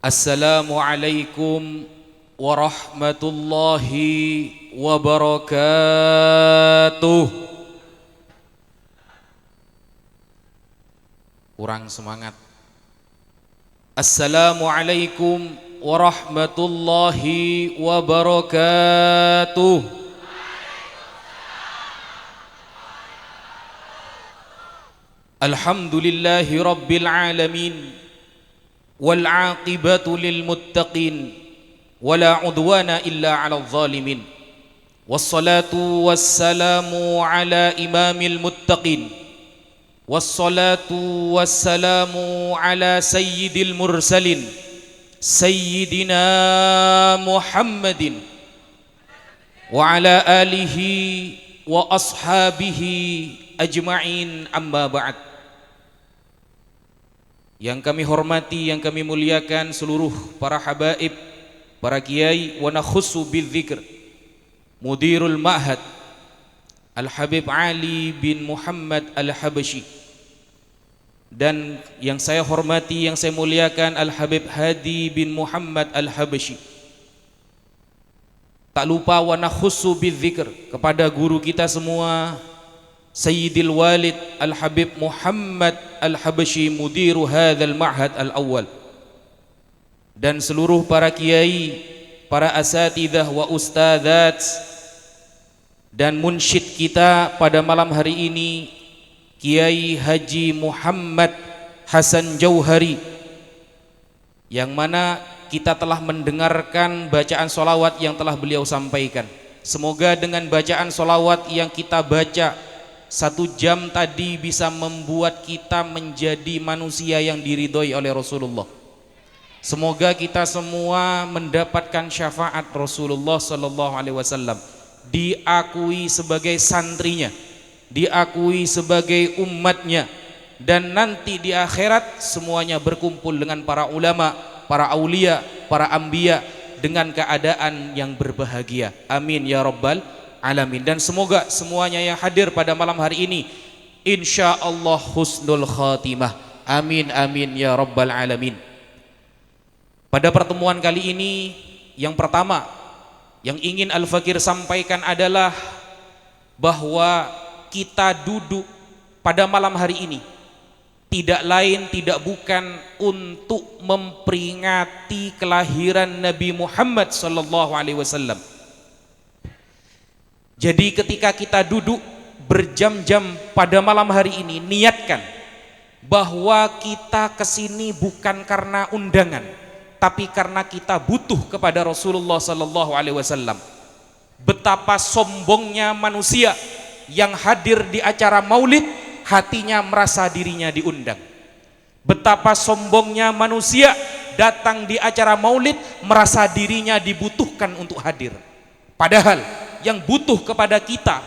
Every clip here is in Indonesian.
Assalamualaikum warahmatullahi wabarakatuh. Kurang semangat. Assalamualaikum warahmatullahi wabarakatuh. Alhamdulillahi rabbil alamin. والعاقبة للمتقين ولا عدوان إلا على الظالمين والصلاة والسلام على إمام المتقين والصلاة والسلام على سيد المرسلين سيدنا محمد وعلى آله وأصحابه أجمعين أما بعد. Yang kami hormati, yang kami muliakan seluruh para habaib, para kiai, wa nakhussu bidzikr Mudirul Ma'had Al-Habib Ali bin Muhammad Al-Habasyi, dan yang saya hormati, yang saya muliakan Al-Habib Hadi bin Muhammad Al-Habasyi. Tak lupa wa nakhussu bidzikr kepada guru kita semua, Sayyidil Walid Al-Habib Muhammad Al-Habasyi Mudiru hadzal ma'had al-awwal, dan seluruh para kiai, para asatidzah wa ustadzat, dan munsyid kita pada malam hari ini Kiai Haji Muhammad Hasan Jauhari, yang mana kita telah mendengarkan bacaan solawat yang telah beliau sampaikan. Semoga dengan bacaan solawat yang kita baca 1 jam tadi bisa membuat kita menjadi manusia yang diridhoi oleh Rasulullah. Semoga kita semua mendapatkan syafaat Rasulullah sallallahu alaihi wasallam, diakui sebagai santrinya, diakui sebagai umatnya, dan nanti di akhirat semuanya berkumpul dengan para ulama, para aulia, para anbiya dengan keadaan yang berbahagia. Amin ya rabbal alamin. Dan semoga semuanya yang hadir pada malam hari ini insyaallah husnul khatimah. Amin amin ya rabbal alamin. Pada pertemuan kali ini, yang pertama yang ingin Al-Fakir sampaikan adalah bahwa kita duduk pada malam hari ini tidak lain tidak bukan untuk memperingati kelahiran Nabi Muhammad sallallahu alaihi wasallam. Jadi ketika kita duduk berjam-jam pada malam hari ini, niatkan bahwa kita kesini bukan karena undangan, tapi karena kita butuh kepada Rasulullah sallallahu alaihi wasallam. Betapa sombongnya manusia yang hadir di acara maulid hatinya merasa dirinya diundang. Betapa sombongnya manusia datang di acara maulid merasa dirinya dibutuhkan untuk hadir. Padahal yang butuh kepada kita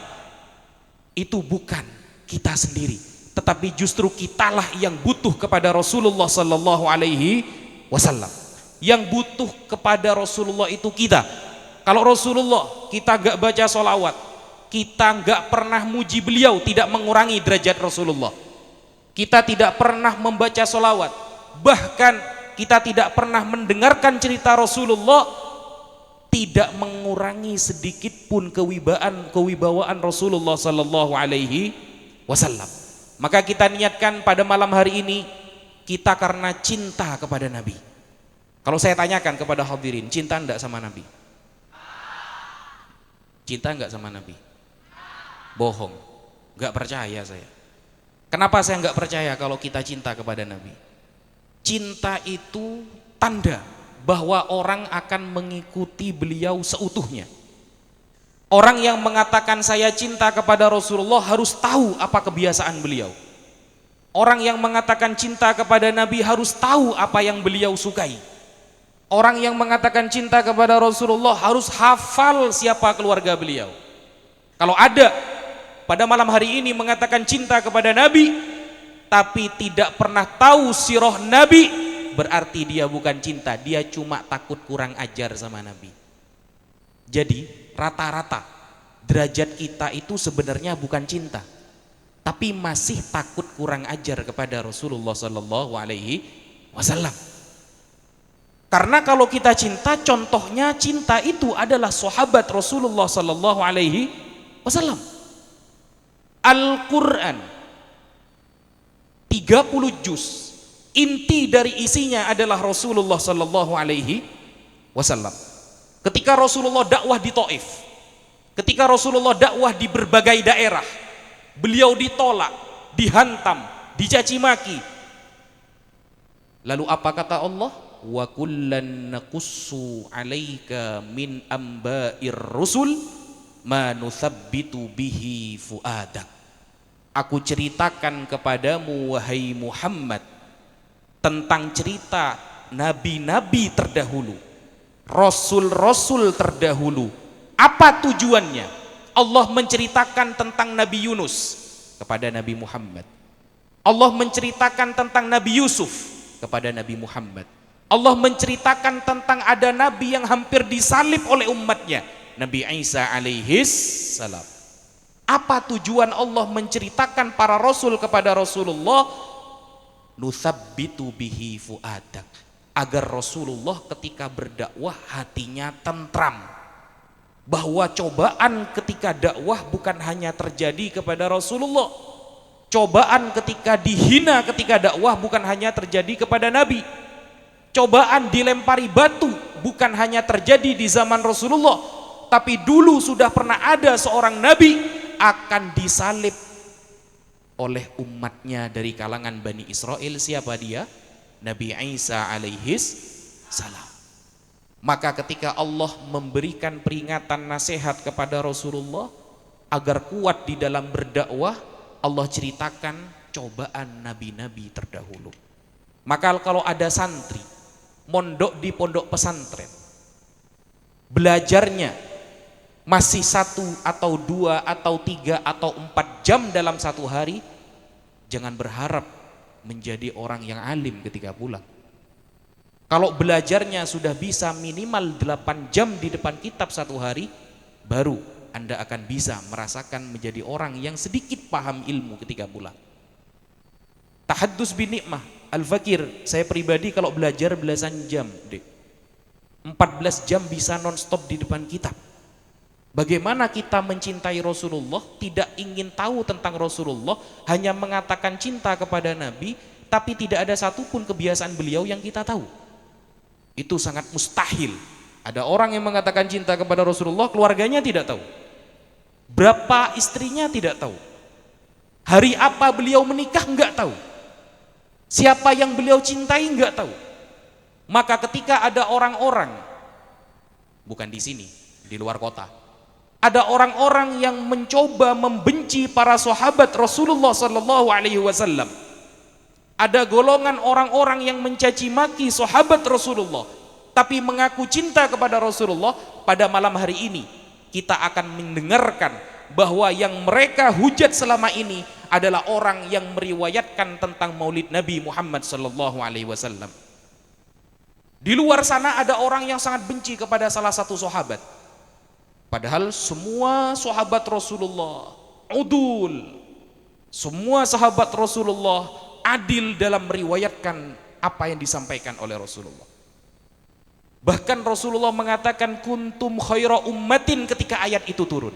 itu bukan kita sendiri, tetapi justru kitalah yang butuh kepada Rasulullah sallallahu alaihi wasallam. Yang butuh kepada Rasulullah itu kita. Kalau Rasulullah kita enggak baca solawat, kita enggak pernah muji beliau, tidak mengurangi derajat Rasulullah. Kita tidak pernah membaca solawat, bahkan kita tidak pernah mendengarkan cerita Rasulullah, tidak mengurangi sedikit pun kewibawaan Rasulullah sallallahu alaihi wasallam. Maka kita niatkan pada malam hari ini kita karena cinta kepada Nabi. Kalau saya tanyakan kepada hadirin, cinta enggak sama Nabi? Cinta enggak sama Nabi? Bohong, enggak percaya saya. Kenapa saya enggak percaya kalau kita cinta kepada Nabi? Cinta itu tanda bahwa orang akan mengikuti beliau seutuhnya. Orang yang mengatakan saya cinta kepada Rasulullah harus tahu apa kebiasaan beliau. Orang yang mengatakan cinta kepada Nabi harus tahu apa yang beliau sukai. Orang yang mengatakan cinta kepada Rasulullah harus hafal siapa keluarga beliau. Kalau ada pada malam hari ini mengatakan cinta kepada Nabi tapi tidak pernah tahu sirah Nabi, berarti dia bukan cinta, dia cuma takut kurang ajar sama Nabi. Jadi rata-rata derajat kita itu sebenarnya bukan cinta, tapi masih takut kurang ajar kepada Rasulullah sallallahu alaihi wasallam. Karena kalau kita cinta, contohnya cinta itu adalah sahabat Rasulullah sallallahu alaihi wasallam. Al-Qur'an 30 juz, inti dari isinya adalah Rasulullah sallallahu alaihi wasallam. Ketika Rasulullah dakwah di Taif, ketika Rasulullah dakwah di berbagai daerah, beliau ditolak, dihantam, dicaci maki. Lalu apa kata Allah? Wa kullan naqussu 'alaika min amba'ir rusul ma nuthabbitu bihi fuadak. Aku ceritakan kepadamu wahai Muhammad tentang cerita nabi-nabi terdahulu, rasul-rasul terdahulu. Apa tujuannya? Allah menceritakan tentang Nabi Yunus kepada Nabi Muhammad. Allah menceritakan tentang Nabi Yusuf kepada Nabi Muhammad. Allah menceritakan tentang ada nabi yang hampir disalib oleh umatnya, Nabi Isa alaihis salam. Apa tujuan Allah menceritakan para rasul kepada Rasulullah? Nuthabbitu bihi fuadak, agar Rasulullah ketika berdakwah hatinya tentram, bahwa cobaan ketika dakwah bukan hanya terjadi kepada Rasulullah, cobaan ketika dihina ketika dakwah bukan hanya terjadi kepada Nabi, cobaan dilempari batu bukan hanya terjadi di zaman Rasulullah, tapi dulu sudah pernah ada seorang Nabi akan disalib oleh umatnya dari kalangan Bani Israel. Siapa dia? Nabi Isa alaihis salam. Maka ketika Allah memberikan peringatan nasihat kepada Rasulullah agar kuat di dalam berdakwah, Allah ceritakan cobaan nabi-nabi terdahulu. Maka kalau ada santri mondok di pondok pesantren, belajarnya masih 1 atau 2 atau 3 atau 4 jam dalam satu hari, jangan berharap menjadi orang yang alim ketika pulang. Kalau belajarnya sudah bisa minimal 8 jam di depan kitab satu hari, baru Anda akan bisa merasakan menjadi orang yang sedikit paham ilmu ketika pulang. Tahaddus bin nikmah Al-Fakir, saya pribadi kalau belajar belasan jam, 14 jam bisa non-stop di depan kitab. Bagaimana kita mencintai Rasulullah, tidak ingin tahu tentang Rasulullah, hanya mengatakan cinta kepada Nabi, tapi tidak ada satupun kebiasaan beliau yang kita tahu. Itu sangat mustahil. Ada orang yang mengatakan cinta kepada Rasulullah, keluarganya tidak tahu, berapa istrinya tidak tahu, hari apa beliau menikah enggak tahu, siapa yang beliau cintai enggak tahu. Maka ketika ada orang-orang, bukan di sini, di luar kota, ada orang-orang yang mencoba membenci para sahabat Rasulullah sallallahu alaihi wasallam, ada golongan orang-orang yang mencaci maki sahabat Rasulullah tapi mengaku cinta kepada Rasulullah, pada malam hari ini kita akan mendengarkan bahwa yang mereka hujat selama ini adalah orang yang meriwayatkan tentang maulid Nabi Muhammad sallallahu alaihi wasallam. Di luar sana ada orang yang sangat benci kepada salah satu sahabat, padahal semua sahabat Rasulullah udul, semua sahabat Rasulullah adil dalam meriwayatkan apa yang disampaikan oleh Rasulullah. Bahkan Rasulullah mengatakan kuntum khaira ummatin ketika ayat itu turun.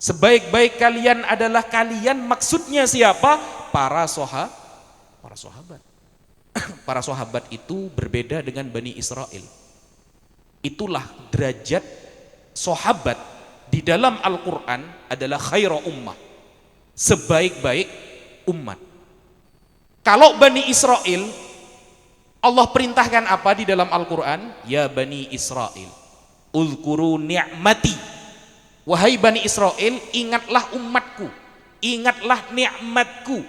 Sebaik-baik kalian adalah kalian, maksudnya siapa? Para sahabat. Para sahabat itu berbeda dengan Bani Israel. Itulah derajat sahabat di dalam Al-Quran adalah khaira ummah, sebaik-baik umat. Kalau Bani Israel, Allah perintahkan apa di dalam Al-Quran? Ya Bani Israel, uzkuru ni'mati. Wahai Bani Israel, ingatlah umatku, ingatlah nikmatku.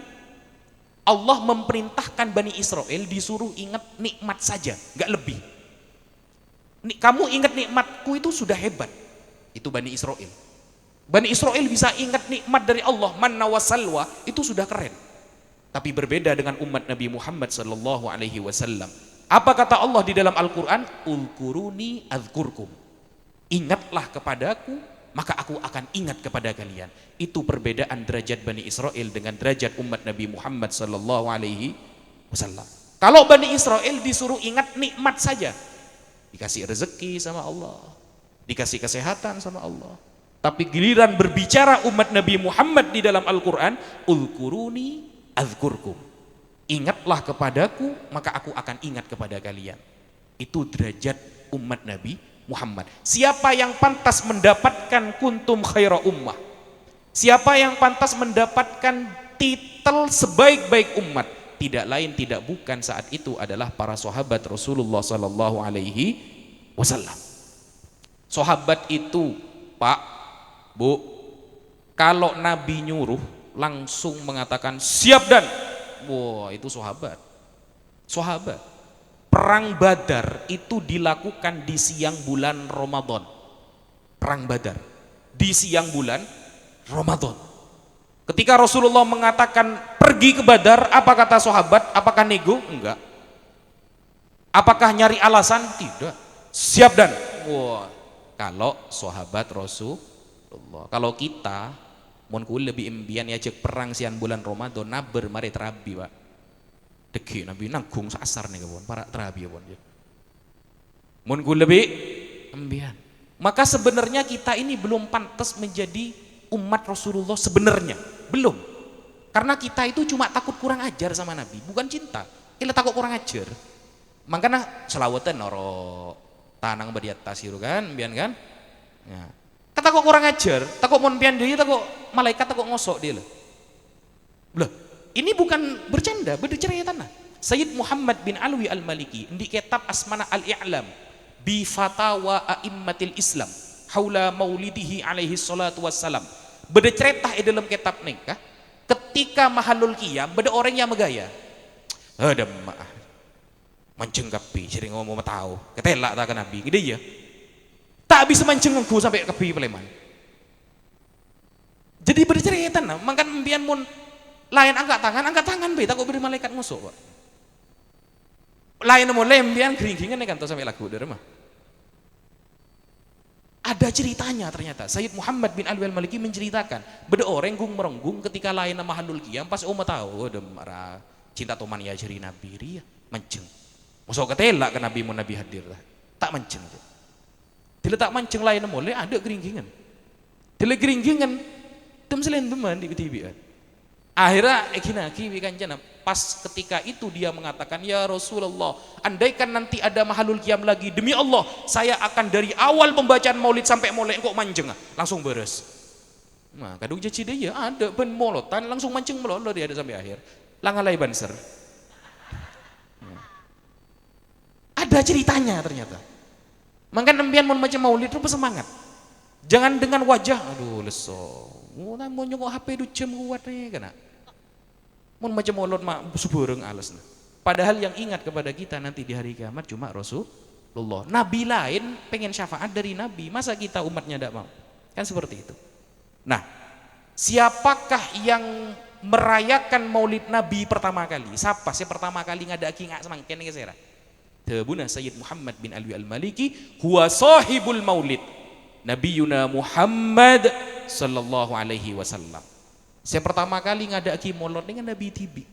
Allah memerintahkan Bani Israel disuruh ingat nikmat saja, gak lebih. Kamu ingat nikmatku itu sudah hebat. Itu Bani Israel. Bani Israel bisa ingat nikmat dari Allah, manna wa salwa, itu sudah keren. Tapi berbeda dengan umat Nabi Muhammad sallallahu alaihi wasallam. Apa kata Allah di dalam Al-Quran? Ulkuruni azkurkum. Ingatlah kepadaku, maka aku akan ingat kepada kalian. Itu perbedaan derajat Bani Israel dengan derajat umat Nabi Muhammad sallallahu alaihi wasallam. Kalau Bani Israel disuruh ingat nikmat saja, dikasih rezeki sama Allah, dikasih kesehatan sama Allah. Tapi giliran berbicara umat Nabi Muhammad di dalam Al-Quran, Ulkuruni azkurkum, ingatlah kepadaku maka aku akan ingat kepada kalian. Itu derajat umat Nabi Muhammad. Siapa yang pantas mendapatkan kuntum khaira ummah, siapa yang pantas mendapatkan titel sebaik-baik umat, tidak lain tidak bukan saat itu adalah para sahabat Rasulullah sallallahu alaihi wasallam. Sahabat itu, Pak, Bu, kalau Nabi nyuruh langsung mengatakan siap dan, wah itu sahabat. Sahabat. Perang Badar itu dilakukan di siang bulan Ramadan. Perang Badar di siang bulan Ramadan. Ketika Rasulullah mengatakan pergi ke Badar, apa kata sahabat? Apakah nego? Enggak. Apakah nyari alasan? Tidak. Siap dan, wah, kalau sahabat Rasulullah. Kalau kita mun kul lebih imbian ya cek perang siang bulan Ramadan naber mari terabi, Pak. Deki Nabi nanggung sasar nih kawan, para terabi ya kawan. Mun kul lebih imbian. Maka sebenarnya kita ini belum pantas menjadi umat Rasulullah sebenarnya, belum. Karena kita itu cuma takut kurang ajar sama Nabi, bukan cinta. Kita takut kurang ajar. Makanya selawatan noro tanang badiat tasiru kan, bian kan? Ya. Kata kok kurang ajar, takut mon pian dia, takut malaikat takut ngosok dia lah. Lah, ini bukan bercanda, bercerita tanah. Sayyid Muhammad bin Alwi Al-Maliki di kitab Asmana Al-I'lam bi Fatawa A'immatil Islam haula maulidihi alaihi salatu wassalam. Beda cerita di dalam kitab nikah, ketika mahalul qiyam beda orang yang megaya. Ada maaf. Mencengkapi, jadi ngomong tahu. Ketelak tak ke Nabi, gede ya. Tak bisa mencengku sampai ke Peleman. Jadi bercerita nah, makan mbian mun lain angkat tangan be, takut beri malaikat ngusuk, Pak. Lain mun lembian gering-geringan kan tuh sampai lagu dari mah. Ada ceritanya ternyata. Sayyid Muhammad bin Alwi Al-Maliki menceritakan, beda orang gung merenggung ketika lain nama halul qiyam pas umat tahu ada marah cinta teman ya jeri Nabi ria menceng. Masuk ketelak ke Nabi mun Nabi hadir lah. Tak menceng. Tidak tak mancing lain mulai ada geringgingan. Tidak geringgingan, tem selain teman di TV. Akhirnya kini kancana pas ketika itu dia mengatakan ya Rasulullah, andaikan nanti ada mahalul qiyam lagi, demi Allah saya akan dari awal pembacaan maulid sampai mulai kok mancing langsung beres. Nah kadung jadi dia ada ben molotan langsung mancing melolor dia ada sampai akhir. Langalai banser. Ada ceritanya ternyata. Maka nembian mau macam maulid itu semangat. Jangan dengan wajah, aduh leso. Mau nyokok HP du jam kuat nih kena. Mau macam maulid mak subureng alas. Padahal yang ingat kepada kita nanti di hari kiamat cuma Rasulullah. Nabi lain pengen syafaat dari Nabi, masa kita umatnya tidak mau? Kan seperti itu. Nah, siapakah yang merayakan maulid Nabi pertama kali? Siapa sih pertama kali ngadaki ngak semangken ke sera? Tabuna Sayyid Muhammad bin Alwi Al-Maliki huwa sahibul maulid Nabiyuna Muhammad sallallahu alaihi wasallam. Saya pertama kali ngadaki maulid dengan Nabi Tibi.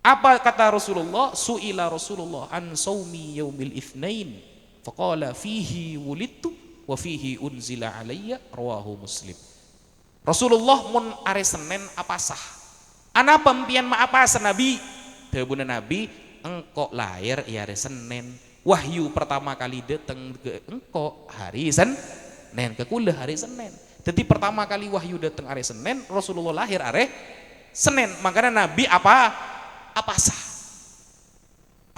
Apa kata Rasulullah? Su'ila Rasulullah an saumi yaumil itsnain faqala fihi wulidtu wa fihi unzila alayya rawahu Muslim. Rasulullah mun are Senin apa sah? Ana pempian ma apa Nabi? Tabuna Nabi engkau lahir ya hari Senin, wahyu pertama kali datang ke engkau hari Senin, ke kula hari Senin. Jadi pertama kali wahyu datang hari Senin, Rasulullah lahir hari Senin. Makanya Nabi apa sah.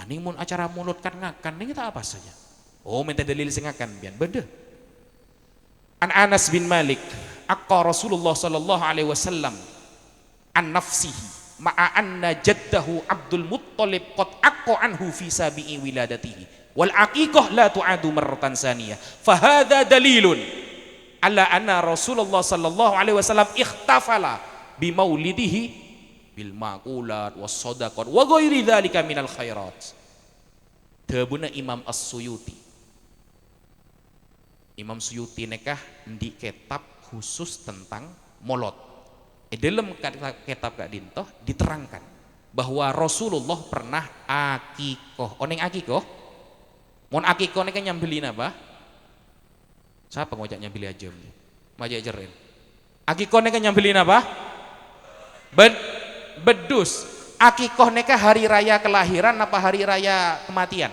Aning mun acara mulut kan ngakan ning kita apa saja. Oh minta dalil sing ngakan bian beda. An Anas bin Malik, aqqa Rasulullah sallallahu alaihi wasallam an nafsihi ma'a anna jaddahu Abdul Muttalib qad aqqa anhu fi sabi'i wiladatihi wal aqiqah la tu'adu marratan saniyah fa hadha dalilun ala anna Rasulullah sallallahu alaihi wasallam ikhtafala bi maulidihi bil maqulat was sadaqat wa ghairi dzalika minal khairat. Tabuna Imam As-Suyuti. Imam Suyuti nekah di kitab khusus tentang molot. Dalam kitab Kak Dintoh diterangkan bahwa Rasulullah pernah akikoh. Oneng akikoh, mon akikoh ini kan nyambelin apa? Siapa ngojak nyambeli aja? Majak jeren. Akikoh ini kan nyambelin apa? Bedus. Akikoh ini kan hari raya kelahiran apa hari raya kematian?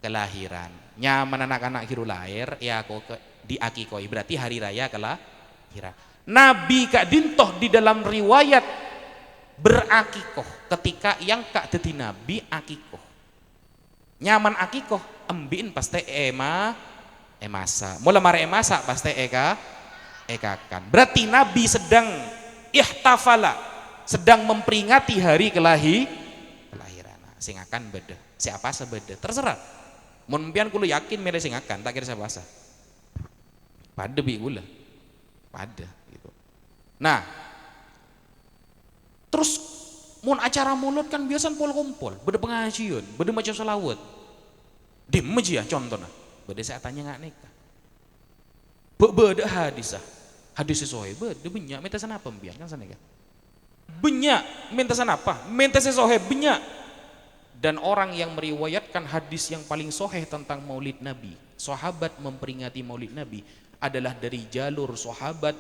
Kelahiran. Nyaman anak-anak hiru lahir ya aku di akikoi berarti hari raya kelahiran. Nabi kak dintoh di dalam riwayat berakikoh ketika yang kak dadi nabi akikoh. Nyaman akikoh embin pasti emasa. Mula mare emasa pasti ekakan. Berarti nabi sedang ihtafala, sedang memperingati hari kelahiran. Sing akan beda. Siapa sebeda terserah. Mun mpian kulo yakin milih sing akan tak kira siapa asa. Pada bi kula. Pada gitu. Nah, terus mun acara mulut kan biasa pol kumpul, beda pengajian, beda macam selawat. Di masjid ya contohnya. Beda saya tanya nggak nikah. Beda hadisah. Hadis sesuai beda banyak minta sana apa mpian kan sana kan. Banyak minta sana apa? Minta sesuai banyak. Dan orang yang meriwayatkan hadis yang paling soheh tentang maulid Nabi, sahabat memperingati maulid Nabi adalah dari jalur sahabat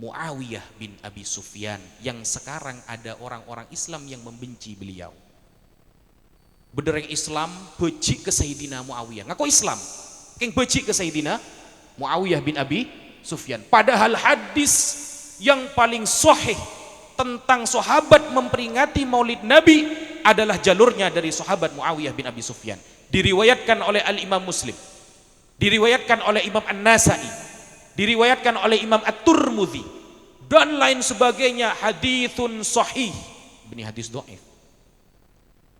Muawiyah bin Abi Sufyan, yang sekarang ada orang-orang Islam yang membenci beliau. Bedereng Islam beci ke Sayyidina Muawiyah, ngaku Islam keng beci ke Sayyidina Muawiyah bin Abi Sufyan, padahal hadis yang paling soheh tentang sahabat memperingati maulid Nabi adalah jalurnya dari sahabat Muawiyah bin Abi Sufyan, diriwayatkan oleh Al-Imam Muslim, diriwayatkan oleh Imam An-Nasai, diriwayatkan oleh Imam At-Turmudzi dan lain sebagainya. Hadithun sahih, ini hadis dhaif.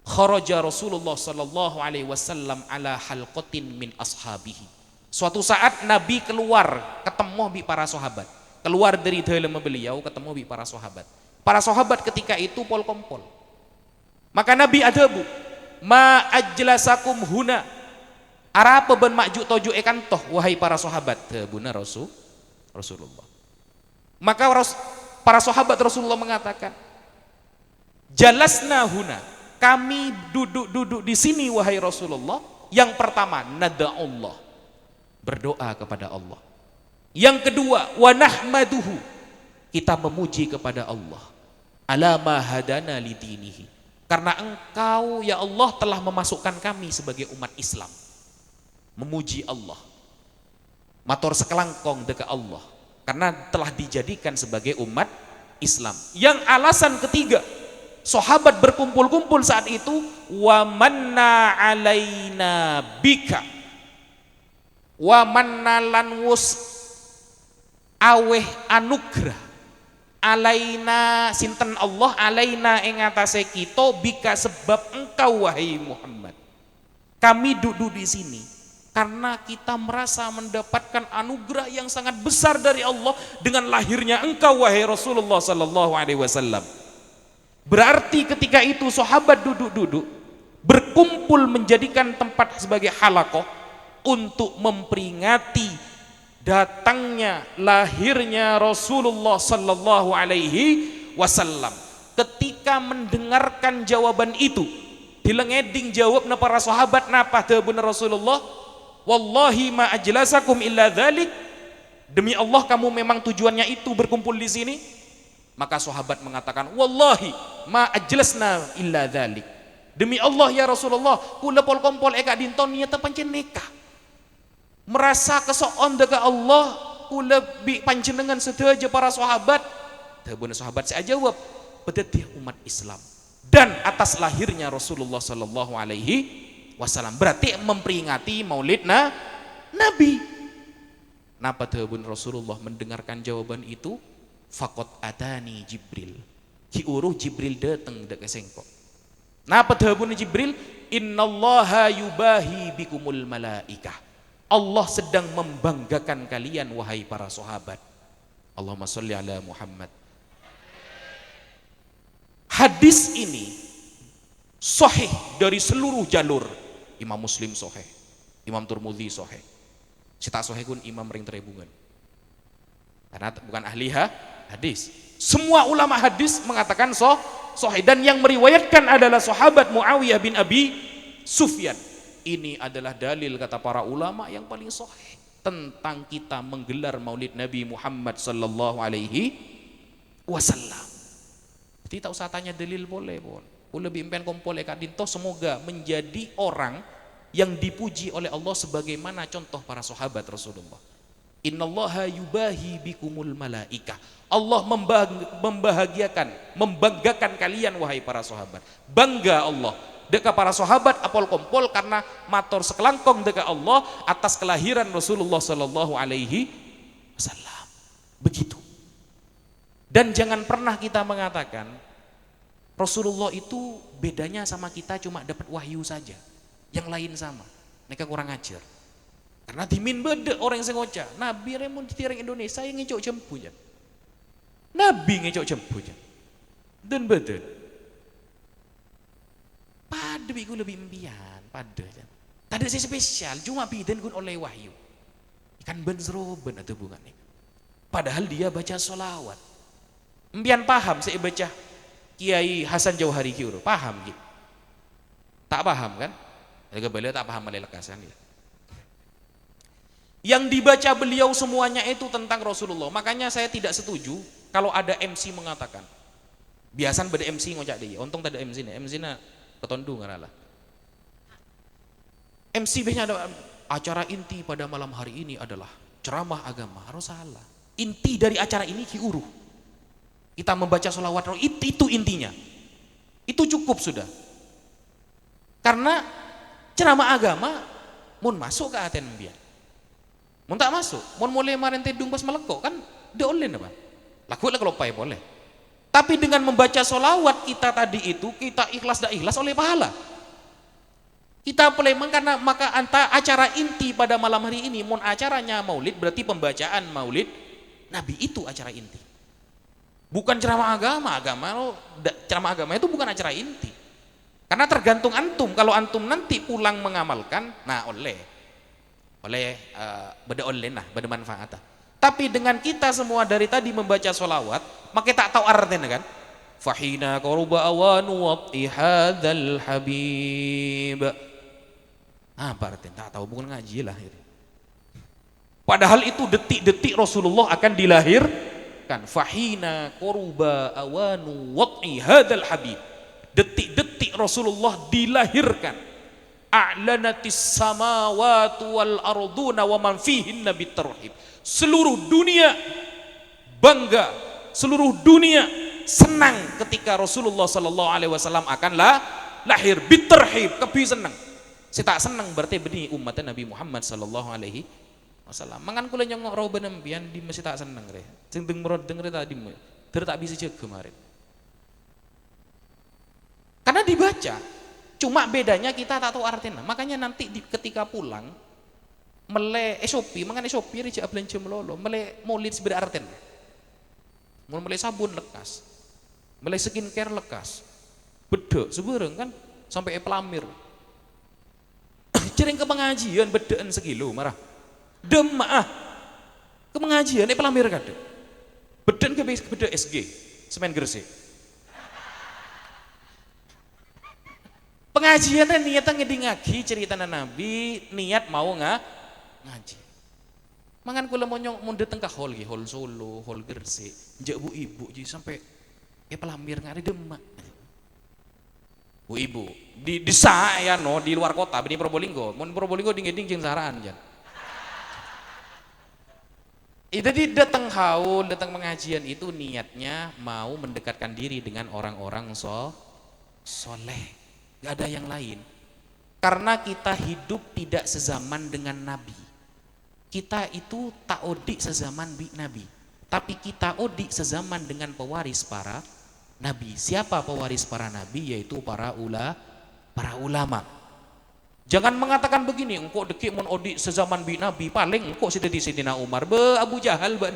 Kharaja Rasulullah sallallahu alaihi wasallam ala halqatin min ashabihi. Suatu saat Nabi keluar ketemu bi para sahabat, keluar dari dalam beliau ketemu bi para sahabat. Para sahabat ketika itu pol kompol. Maka Nabi adabu, ma ajlasakum huna, arapa ben makjuk toju ekantoh wahai para sahabat, buna Rasulullah. Maka para sahabat Rasulullah mengatakan, jalasna huna, kami duduk di sini wahai Rasulullah. Yang pertama, nada'ullah, berdoa kepada Allah. Yang kedua, wa nahmaduhu, kita memuji kepada Allah, ala ma hadana lidinihi, karena engkau ya Allah telah memasukkan kami sebagai umat Islam. Memuji Allah, matur sekelangkong dekat Allah, karena telah dijadikan sebagai umat Islam. Yang alasan ketiga, sahabat berkumpul-kumpul saat itu, wa manna alaina bika, wa manna lan wus aweh anugrah alaina sinten Allah, alaina ing atase kita, bika sebab engkau wahai Muhammad. Kami duduk di sini karena kita merasa mendapatkan anugerah yang sangat besar dari Allah dengan lahirnya engkau wahai Rasulullah sallallahu alaihi wasallam. Berarti ketika itu sahabat duduk-duduk berkumpul menjadikan tempat sebagai halaqah untuk memperingati datangnya, lahirnya Rasulullah sallallahu alaihi wasallam. Ketika mendengarkan jawaban itu, dilengeding jawabna para sahabat, napa teu bener Rasulullah? Wallahi ma ajlasakum illa dzalik, demi Allah kamu memang tujuannya itu berkumpul di sini. Maka sahabat mengatakan, wallahi ma ajlasna illa dzalik, demi Allah ya Rasulullah kula pol kompol eka dinton niat pancen nikah, merasa kesoon dekat Allah kula bi panjenengan sedaja para sahabat. Teu bener sahabat saya jawab, pedetih umat Islam dan atas lahirnya Rasulullah sallallahu alaihi wasallam, berarti memperingati maulid Nabi. Napa teu bener Rasulullah mendengarkan jawaban itu? Faqad atani Jibril, ki uruh Jibril datang dek sengkok. Napa teu bener Jibril? Innallaha yubahi bikumul malaikah, Allah sedang membanggakan kalian wahai para sahabat. Allahumma sholli ala Muhammad. Hadis ini sahih dari seluruh jalur. Imam Muslim sahih, Imam Turmudzi sahih. Cita sahih kun Imam ring terebungan. Karena bukan ahli hadis. Semua ulama hadis mengatakan sahih, dan yang meriwayatkan adalah sahabat Muawiyah bin Abi Sufyan. Ini adalah dalil kata para ulama yang paling sahih tentang kita menggelar Maulid Nabi Muhammad sallallahu alaihi wasallam. Jadi tak usah tanya dalil, boleh pun. Lebih impian kumpul Kak Dinto, semoga menjadi orang yang dipuji oleh Allah sebagaimana contoh para sahabat Rasulullah. Innallaha yubahi bikumul malaikah. Allah membahagiakan, membanggakan kalian wahai para sahabat. Bangga Allah dekat para sahabat apol kompol karena matur sekelangkong dekat Allah atas kelahiran Rasulullah sallallahu alaihi wasallam. Begitu. Dan jangan pernah kita mengatakan Rasulullah itu bedanya sama kita cuma dapat wahyu saja, yang lain sama. Mereka kurang ajar. Karena dimin beda orang yang sengoca. Nabi remon di tirang Indonesia yang ngecok jempu ya. Nabi ngecok jempu ya. Dan beda. Pada biku lebih impian, pada ya. Tak ada spesial, cuma bidan kun oleh wahyu. Ikan ben seroben atau bukan nih. Padahal dia baca solawat. Impian paham saya baca Kiai Hasan Jauhari Kiuru, paham gitu? Tak paham kan? Jaga beliau tak paham malai lekasan ya. Yang dibaca beliau semuanya itu tentang Rasulullah. Makanya saya tidak setuju kalau ada MC mengatakan. Biasan beda MC ngocak dia. Untung tak ada MC nih. MC na ketondu ngaralah. MC biasanya ada acara inti pada malam hari ini adalah ceramah agama. Harus salah. Inti dari acara ini Kiuru. Kita membaca sholawat, itu intinya. Itu cukup sudah. Karena ceramah agama mun masuk ke aten biar. Mun tak masuk, mun mulai marin tedung pas melekok kan de online apa? Lakulah kalau pai boleh. Tapi dengan membaca sholawat kita tadi itu, kita ikhlas dan ikhlas oleh pahala. Kita peleman karena maka acara inti pada malam hari ini, mun acaranya maulid berarti pembacaan maulid Nabi, itu acara inti. Bukan ceramah agama, ceramah agama itu bukan acara inti. Karena tergantung antum, kalau antum nanti pulang mengamalkan, nah beda online lah, beda manfaat. Tapi dengan kita semua dari tadi membaca sholawat, maka tak tahu artinya kan? Fahina qaruba awanu wati hadzal habib. Apa artinya? Tak tahu, bukan ngaji lah. Padahal itu detik-detik Rasulullah akan dilahirkan. Fahina qaruba awanu wati hadzal habib. Detik-detik Rasulullah dilahirkan. A'lanatis samawati wal arduna wa man fihinna bitarhib. Seluruh dunia bangga, seluruh dunia senang ketika Rasulullah sallallahu alaihi wasallam akan lahir, bitarhib, kebi senang. Si tak senang berarti beni umat Nabi Muhammad sallallahu alaihi wasallam. Mangan kula nyongok ro benembian di mesti tak senang re. Sing teng merod denger tadi tak bisa cek kemarin. Karena dibaca, cuma bedanya kita tak tahu artinya. Makanya nanti ketika pulang mele SOP, mangan SOP reja belanja melolo, mele maulid sebenarnya artinya. Mele sabun lekas, mele skincare lekas, bedek sebereng kan sampai pelamir. Jering ke pengajian bedaan sekilo marah. Demah ke pengajian pelamir kade. Bedan ke bedek SG, semen Gresik. Pengajian niatnya ngedingagi cerita Nabi, niat mau ngaji. Mangan kula mau dateng ke hall Solo, hall Gresik, njak bu ibu ji sampai pelamir ngari demak. Bu ibu di desa ya no di luar kota di Probolinggo, mun Probolinggo dingin jeung saraan jan. Jadi datang haul, datang pengajian itu niatnya mau mendekatkan diri dengan orang-orang soleh. Gak ada yang lain. Karena kita hidup tidak sezaman dengan Nabi. Kita itu tak odik sezaman Nabi. Tapi kita odik sezaman dengan pewaris para Nabi. Siapa pewaris para Nabi? Yaitu para ulama. Jangan mengatakan begini, engkau dekik mun odik sezaman Nabi, paling engkau sudah di Sayyidina Umar, Abu Jahal ban.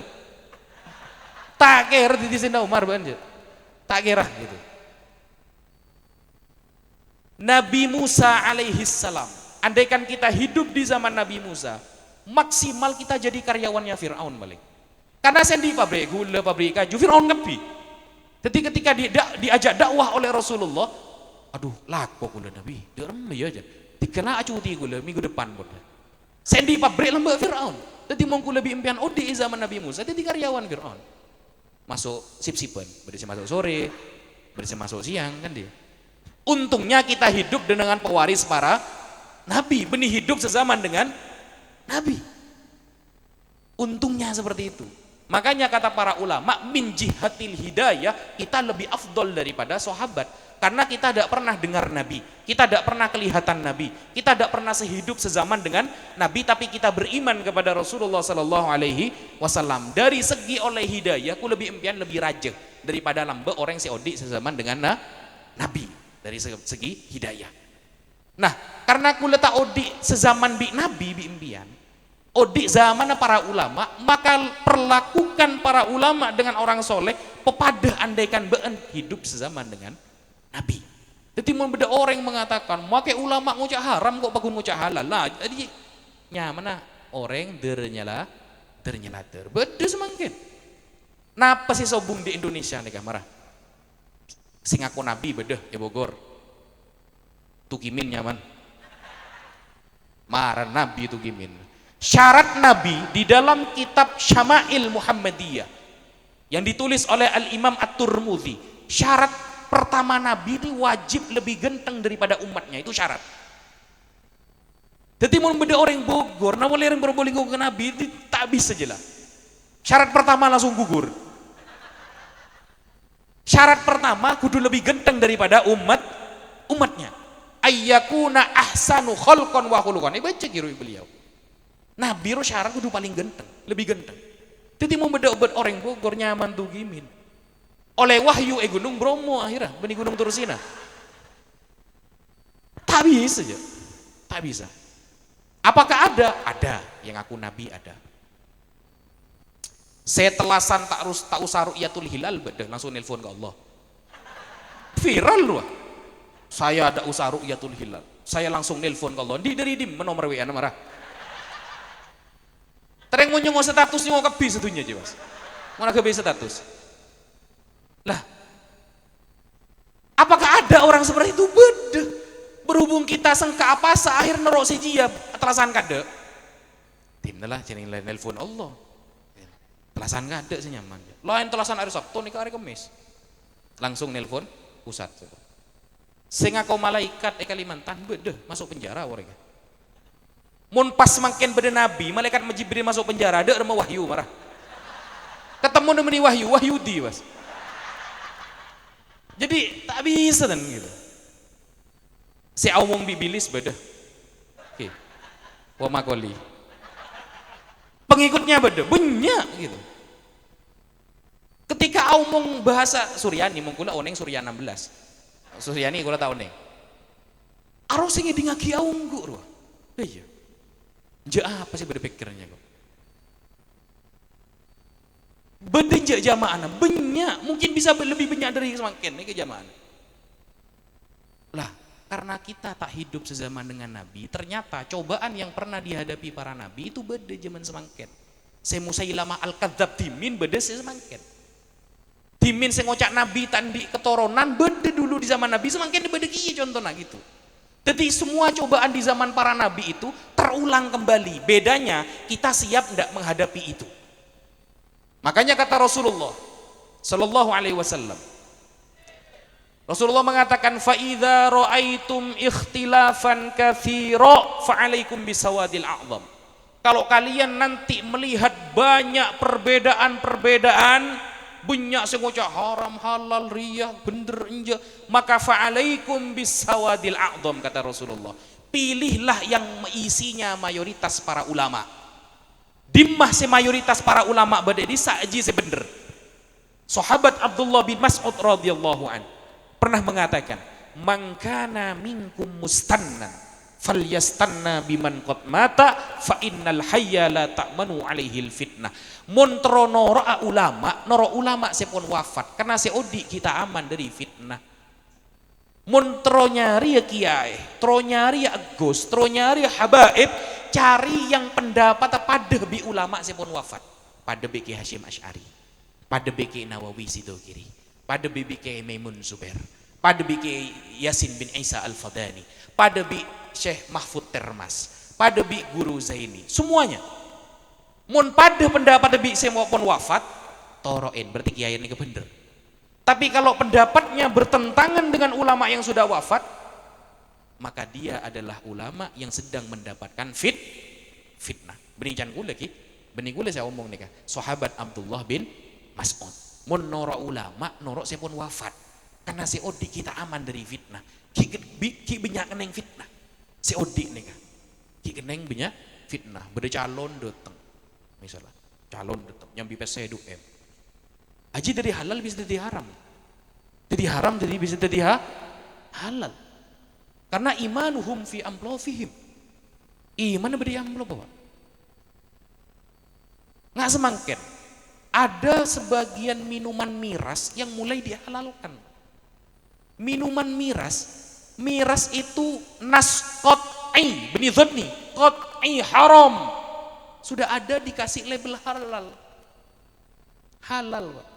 Tak kira di Sayyidina Umar ban. Tak kira gitu. Nabi Musa alaihi salam, andaikan kita hidup di zaman Nabi Musa, maksimal kita jadi karyawannya Fir'aun balik. Karena sendi pabrik gula, pabrik kaju, Fir'aun ngepi. Jadi ketika diajak dakwah oleh Rasulullah, aduh laku gula Nabi, dia remeh aja. Dikena cuti gula minggu depan bodoh. Sendi pabrik lembek Fir'aun. Jadi mongku lebih impian odi zaman Nabi Musa, jadi karyawan Fir'aun. Masuk sip-sipan, berisi masuk sore, berisi masuk siang kan dia. Untungnya kita hidup dengan pewaris para Nabi, benih hidup sezaman dengan Nabi. Untungnya seperti itu. Makanya kata para ulama, min jihatil hidayah, kita lebih afdol daripada sahabat. Karena kita tidak pernah dengar Nabi, kita tidak pernah kelihatan Nabi, kita tidak pernah sehidup sezaman dengan Nabi, tapi kita beriman kepada Rasulullah Sallallahu Alaihi Wasallam. Dari segi oleh hidayah, aku lebih impian lebih raja daripada lambe orang seodi sezaman dengan Nabi. Dari segi hidayah. Nah, karena aku letak odi sezaman bi Nabi bi impian. Odi zaman para ulama, maka perlakukan para ulama dengan orang soleh pepadah andaikan been hidup sezaman dengan Nabi. Jadi membeda orang yang mengatakan makai ulama ngucap haram kok bagun ngucap halal lah. Jadi nyamana orang dernyala beda semangkin. Napa sih sobung di Indonesia nih marah? Sing aku Nabi beda ya Bogor. Tukimin nyaman. Marah Nabi tukimin. Syarat Nabi di dalam kitab Syama'il Muhammadiyah yang ditulis oleh Al-Imam At-Tirmidzi, syarat pertama Nabi ini wajib lebih genteng daripada umatnya, itu syarat. Jadi mau beda orang Bogor, namun orang Probolinggo ke Nabi itu tak bisa jelas. Syarat pertama langsung gugur. Syarat pertama kudu lebih genteng daripada umatnya. Ayyakuna ahsanu khalqan wa khuluqan. Ini baca kira beliau. Nabi syarat kudu paling genteng, lebih genteng. Jadi mau beda obat orang Bogor nyaman tuh gimin. Oleh wahyu Gunung Bromo akhirnya, benih Gunung Tursina. Tak bisa aja, tak bisa. Apakah ada? Ada, yang aku Nabi ada. Saya telasan tak usah ru'yatul hilal, bedah langsung nelpon ke Allah. Viral loh. Saya ada usah ru'yatul hilal. Saya langsung nelpon ke Allah. Dari nomor WA marah. Tereng mau nyengok status nyengok kebi setunya aja mas. Mana kebi status? Lah, apakah ada orang seperti itu? Beda. Berhubung kita sengka apa akhir nerok sejia telasan kade. Tim lah jeneng nelpon Allah. Telasan kade sih nyaman. Lain telasan hari Sabtu nih hari Kamis. Langsung nelpon pusat. Sing aku malaikat Kalimantan beda masuk penjara orangnya. Mun pas makin beda Nabi, malaikat Jibril masuk penjara, ada rumah wahyu marah. Ketemu dengan wahyu di mas. Jadi tak bisa kan gitu. Si omong bibilis beda. Oke. Wa makoli. Pengikutnya beda, banyak gitu. Ketika omong bahasa Suryani, mungkula oneng Surya 16. Suryani kula tahu neng. Aro sing ngaki aung guru. Iya. Apa sih berpikirnya kok? Bedenjak jamaah banyak, mungkin bisa lebih banyak dari semakin nih ke jamaah. Lah, karena kita tak hidup sezaman dengan Nabi, ternyata cobaan yang pernah dihadapi para Nabi itu beda zaman semakin. Saya Musailamah Al-Kadzab dimin beda semakin. Dimin saya ngocak Nabi tandi keturunan beda dulu di zaman Nabi semakin beda kiye contohnya gitu. Jadi semua cobaan di zaman para nabi itu terulang kembali. Bedanya kita siap tidak menghadapi itu. Makanya kata Rasulullah Sallallahu Alaihi Wasallam, Rasulullah mengatakan, fa idza ra'aitum ikhtilafan katsira fa 'alaikum bisawadil a'zam. Kalau kalian nanti melihat banyak perbedaan, banyak sengocak haram halal riyah bener enja, maka fa'alaikum bisawadil a'zam kata Rasulullah. Pilihlah yang isinya mayoritas para ulama. Dimmah se mayoritas para ulama bade di saji se bener. Sahabat Abdullah bin Mas'ud radhiyallahu an pernah mengatakan, "Man kana minkum mustannan falyastanna biman qad mata fa innal hayya la ta'manu alaihi fitnah." Mun nora ulama sepon wafat karena seodi kita aman dari fitnah. Mun nyari ya kiai, nyari ya agus, nyari ya habaib, cari yang pendapat pada bi ulama sepon wafat. pada BK Hashim Ash'ari, pada BK Nawawi Sidokiri, pada BK Maimun Zubair, pada BK Yasin bin Isa Al-Fadani, pada BK Syekh Mahfud Termas, pada BK Guru Zaini, semuanya. Mun pada pendapat BK semua pun wafat, toroin berarti kiai ini bener. Tapi kalau pendapatnya bertentangan dengan ulama yang sudah wafat, maka dia adalah ulama yang sedang mendapatkan fitnah. Berikan kula ki, benih kula saya omong nih, sahabat Abdullah bin Mas'ud. Mun noro ulama, noro saya pun wafat. Karena si Odi kita aman dari fitnah. Ki banyak keneng fitnah. Si Odi nih kan, ki keneng banyak fitnah. Beda calon datang, misalnya calon datang, nyambi pesedu aji dari halal bisa jadi haram, jadi haram jadi bisa jadi halal. Karena imanuhum fi amplofihim, iman beri amplop apa? Nggak semangkin. Ada sebagian minuman miras yang mulai dihalalkan. Minuman miras itu nas qat'i, benih dhanni, qat'i haram. Sudah ada dikasih label halal. Halal, Pak.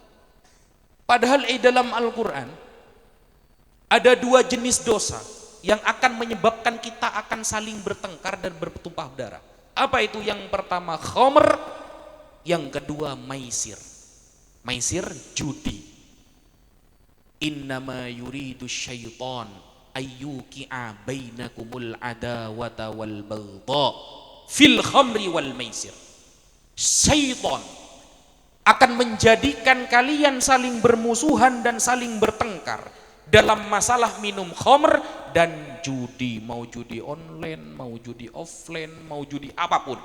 Padahal dalam Al-Quran ada dua jenis dosa yang akan menyebabkan kita akan saling bertengkar dan bertumpah darah. Apa itu? Yang pertama khamr, yang kedua maisir. Maisir judi. Innama yuridu syaitan ayyuki'a bainakumul adawata wal baghdha fil khamri wal maisir. Syaitan akan menjadikan kalian saling bermusuhan dan saling bertengkar dalam masalah minum khamr dan judi. Mau judi online, mau judi offline, mau judi apapun.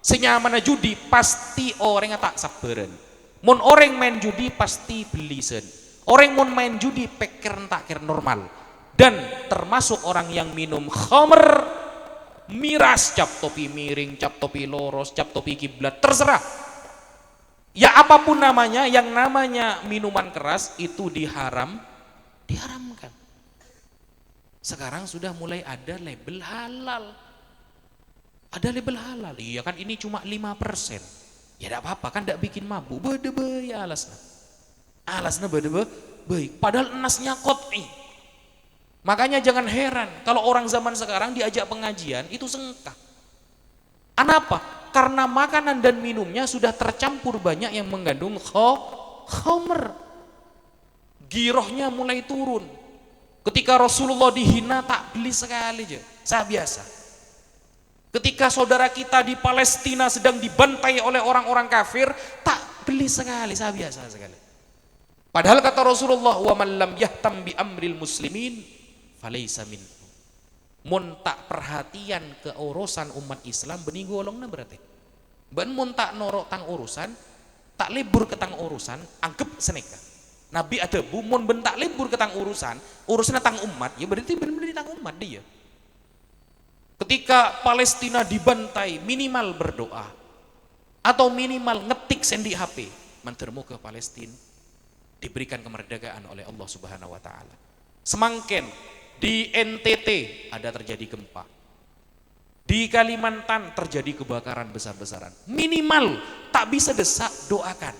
Senyamana judi pasti orang tak sabaran. Mun orang main judi pasti belisen. Orang mun main judi pikir tak kira normal. Dan termasuk orang yang minum khamr, miras, cap topi miring, cap topi loros, cap topi kiblat, terserah. Ya apapun namanya, yang namanya minuman keras itu diharamkan. Sekarang sudah mulai ada label halal. Ada label halal. Iya kan ini cuma 5%. Ya tidak apa-apa kan, tidak bikin mabuk. Bede ya alasna. Alasna bede baik. Padahal nasnya qat'i. Makanya jangan heran kalau orang zaman sekarang diajak pengajian itu sengkak. Kenapa? Karena makanan dan minumnya sudah tercampur banyak yang mengandung khamr. Girohnya mulai turun. Ketika Rasulullah dihina tak beli sekali aja, saya biasa. Ketika saudara kita di Palestina sedang dibantai oleh orang-orang kafir, tak beli sekali, saya biasa sekali. Padahal kata Rasulullah, wa man lam yahtam bi amril muslimin falaysa minhum. Mun tak perhatian ke urusan umat Islam benih golongna berarti. Ben mun tak norok tang urusan, tak libur ke tang urusan, anggap seneka. Nabi ada bu mun ben tak libur ke tang urusan tang umat, ya berarti benar-benar tang umat dia. Ketika Palestina dibantai, minimal berdoa atau minimal ngetik sendi HP, mantermu ke Palestina diberikan kemerdekaan oleh Allah Subhanahu wa taala. Semangken di NTT ada terjadi gempa. Di Kalimantan terjadi kebakaran besar-besaran. Minimal tak bisa desak, doakan.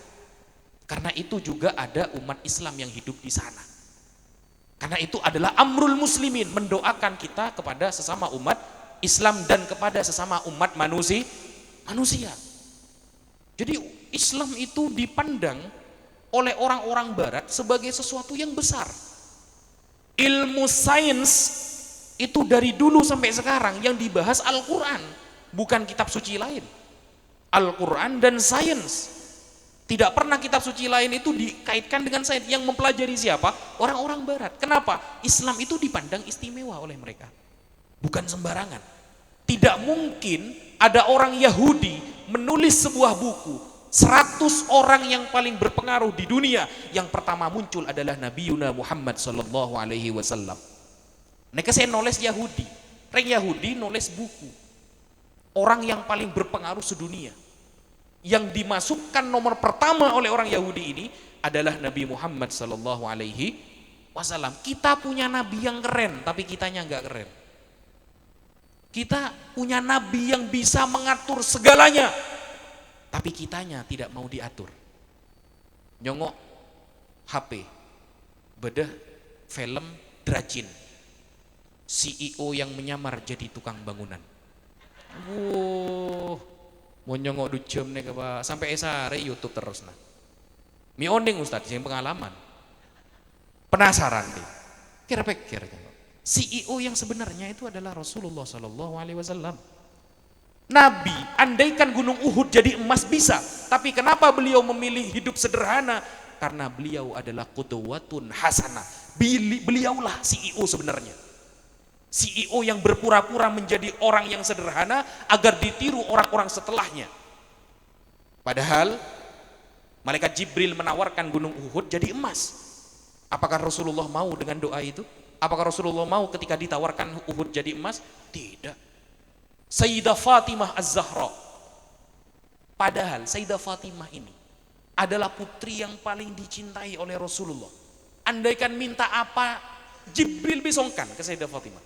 Karena itu juga ada umat Islam yang hidup di sana. Karena itu adalah amrul muslimin, mendoakan kita kepada sesama umat Islam dan kepada sesama umat manusia. Jadi Islam itu dipandang oleh orang-orang barat sebagai sesuatu yang besar. Ilmu sains itu dari dulu sampai sekarang yang dibahas Al-Quran, bukan kitab suci lain. Al-Quran dan sains. Tidak pernah kitab suci lain itu dikaitkan dengan sains. Yang mempelajari siapa? Orang-orang barat. Kenapa? Islam itu dipandang istimewa oleh mereka, bukan sembarangan. Tidak mungkin ada orang Yahudi menulis sebuah buku 100 orang yang paling berpengaruh di dunia, yang pertama muncul adalah Nabi Muhammad sallallahu alaihi wasallam. Mereka saya nulis Yahudi, Yahudi nulis buku orang yang paling berpengaruh sedunia. Yang dimasukkan nomor pertama oleh orang Yahudi ini adalah Nabi Muhammad sallallahu alaihi wasallam. Kita punya nabi yang keren, tapi kitanya enggak keren. Kita punya nabi yang bisa mengatur segalanya. Tapi kitanya tidak mau diatur. Nyongok HP, bedah film Drajin, CEO yang menyamar jadi tukang bangunan. Wow, mau nyongok 2 jam nih Pak, sampai esare YouTube terus nah. Mi ondeng Ustadz, yang pengalaman. Penasaran deh. Kira-kira CEO yang sebenarnya itu adalah Rasulullah Sallallahu Alaihi Wasallam. Nabi, andaikan gunung Uhud jadi emas bisa, tapi kenapa beliau memilih hidup sederhana? Karena beliau adalah qudwatun hasanah. Beliaulah CEO sebenarnya. CEO yang berpura-pura menjadi orang yang sederhana agar ditiru orang-orang setelahnya. Padahal malaikat Jibril menawarkan gunung Uhud jadi emas. Apakah Rasulullah mau dengan doa itu? Apakah Rasulullah mau ketika ditawarkan Uhud jadi emas? Tidak. Sayyidah Fatimah Az-Zahra. Padahal Sayyidah Fatimah ini adalah putri yang paling dicintai oleh Rasulullah. Andaikan minta apa, Jibril bisongkan ke Sayyidah Fatimah.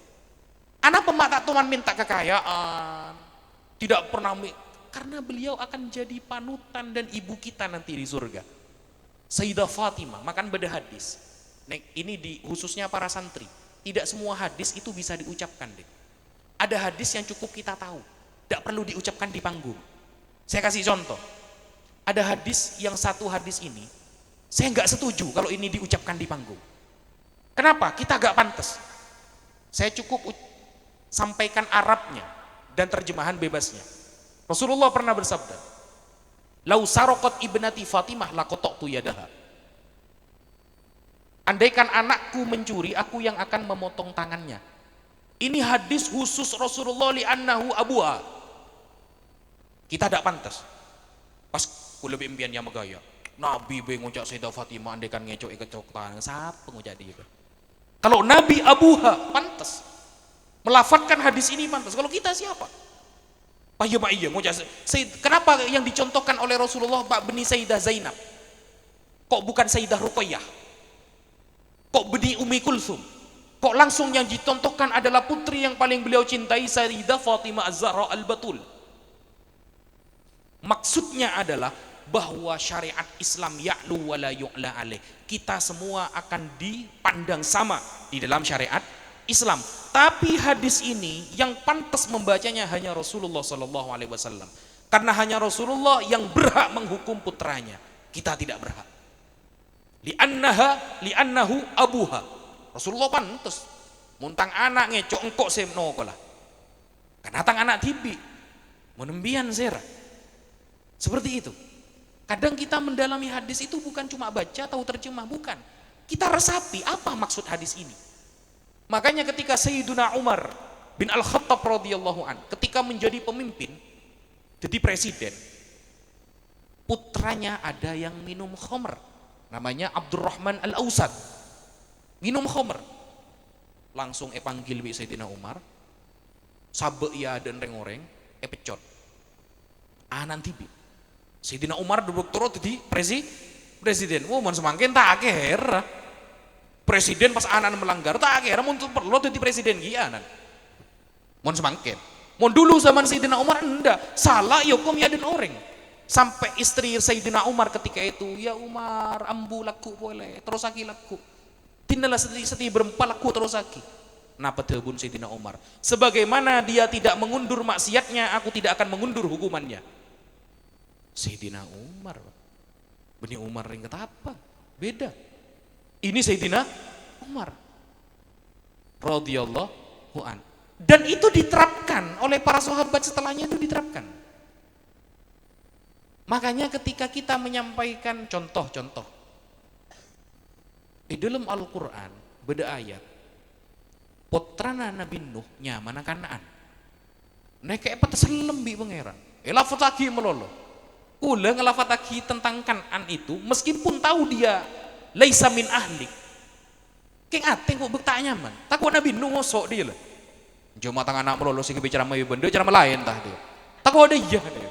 Anak pemak tak tuan minta kekayaan, tidak pernah, karena beliau akan jadi panutan dan ibu kita nanti di surga. Sayyidah Fatimah makan beda hadis. Ini khususnya para santri. Tidak semua hadis itu bisa diucapkan deh. Ada hadis yang cukup kita tahu, tidak perlu diucapkan di panggung. Saya kasih contoh. Ada hadis yang satu hadis ini, saya nggak setuju kalau ini diucapkan di panggung. Kenapa? Kita nggak pantas. Saya cukup sampaikan Arabnya dan terjemahan bebasnya. Rasulullah pernah bersabda, "Lau saraqat ibnati Fatimah laqata'tu yadaha." Andaikan anakku mencuri, aku yang akan memotong tangannya. Ini hadis khusus Rasulullah li'annahu abuha. Kita tidak pantas. Pas kula impian yang megaya. Nabi be ngucap Sayyidah Fatimah andaikan ngecok ikecok tangan. Siapa ngucap dia? Kalau Nabi abuha pantas. Melafatkan hadis ini pantas. Kalau kita siapa? Pak iya ngucap. Kenapa yang dicontohkan oleh Rasulullah Pak beni Sayyidah Zainab? Kok bukan Sayyidah Ruqayyah? Kok beni Ummi Kulsum? Kok langsung yang dicontohkan adalah putri yang paling beliau cintai, Sayyidah Fatimah Az-Zahra Al-Batul. Maksudnya adalah bahwa syariat Islam ya'lu wa la yu'la alaih. Kita semua akan dipandang sama di dalam syariat Islam. Tapi hadis ini yang pantas membacanya hanya Rasulullah Sallallahu Alaihi Wasallam. Karena hanya Rasulullah yang berhak menghukum putranya. Kita tidak berhak. Li'annahu abuha. Rasulullah pantas muntang anak ngecok engkok semno kolah. Karena tang anak tibi menembian zera. Seperti itu. Kadang kita mendalami hadis itu bukan cuma baca atau terjemah, bukan. Kita resapi apa maksud hadis ini. Makanya ketika Sayyiduna Umar bin Al-Khattab radhiyallahu an ketika menjadi pemimpin, jadi presiden, putranya ada yang minum khamr, namanya Abdurrahman Al-Ausad. Minum khamr, langsung panggil bi Sayyidina Umar, sabe ia dan reng-oreng, pecot. Nanti bi Sayyidina Umar duduk turut di presiden. Mon semangkin tak akhir. Presiden pas anan melanggar tak akhir mun perlu jadi presiden gianan. Mon semangkin. Mon dulu zaman Sayyidina Umar enggak, salah yokom ya dan orang. Sampai istri Sayyidina Umar ketika itu, ya Umar, ambu laku boleh, terus aki laku. Tinalah seti berempat laku terus aki. Napa tebun Sayyidina Umar? Sebagaimana dia tidak mengundur maksiatnya, aku tidak akan mengundur hukumannya. Sayyidina Umar, Bani Umar ring apa? Beda. Ini Sayyidina Umar radhiyallahu an. Dan itu diterapkan oleh para sahabat setelahnya, itu diterapkan. Makanya ketika kita menyampaikan contoh-contoh di dalam Al-Quran beda ayat, putrana Nabi Nuh nyaman kanaan nek kayak peteselem bi pangeran lafaz lagi melolo ulah ngelafaz lagi tentang Kan'an itu meskipun tahu dia laisa min ahlik keng ate kok bekta nyaman takut Nabi Nuh ngosok dia lah cuma tangan anak melolo sih bicara sama benda cara lain tah dia takut ada iya dia.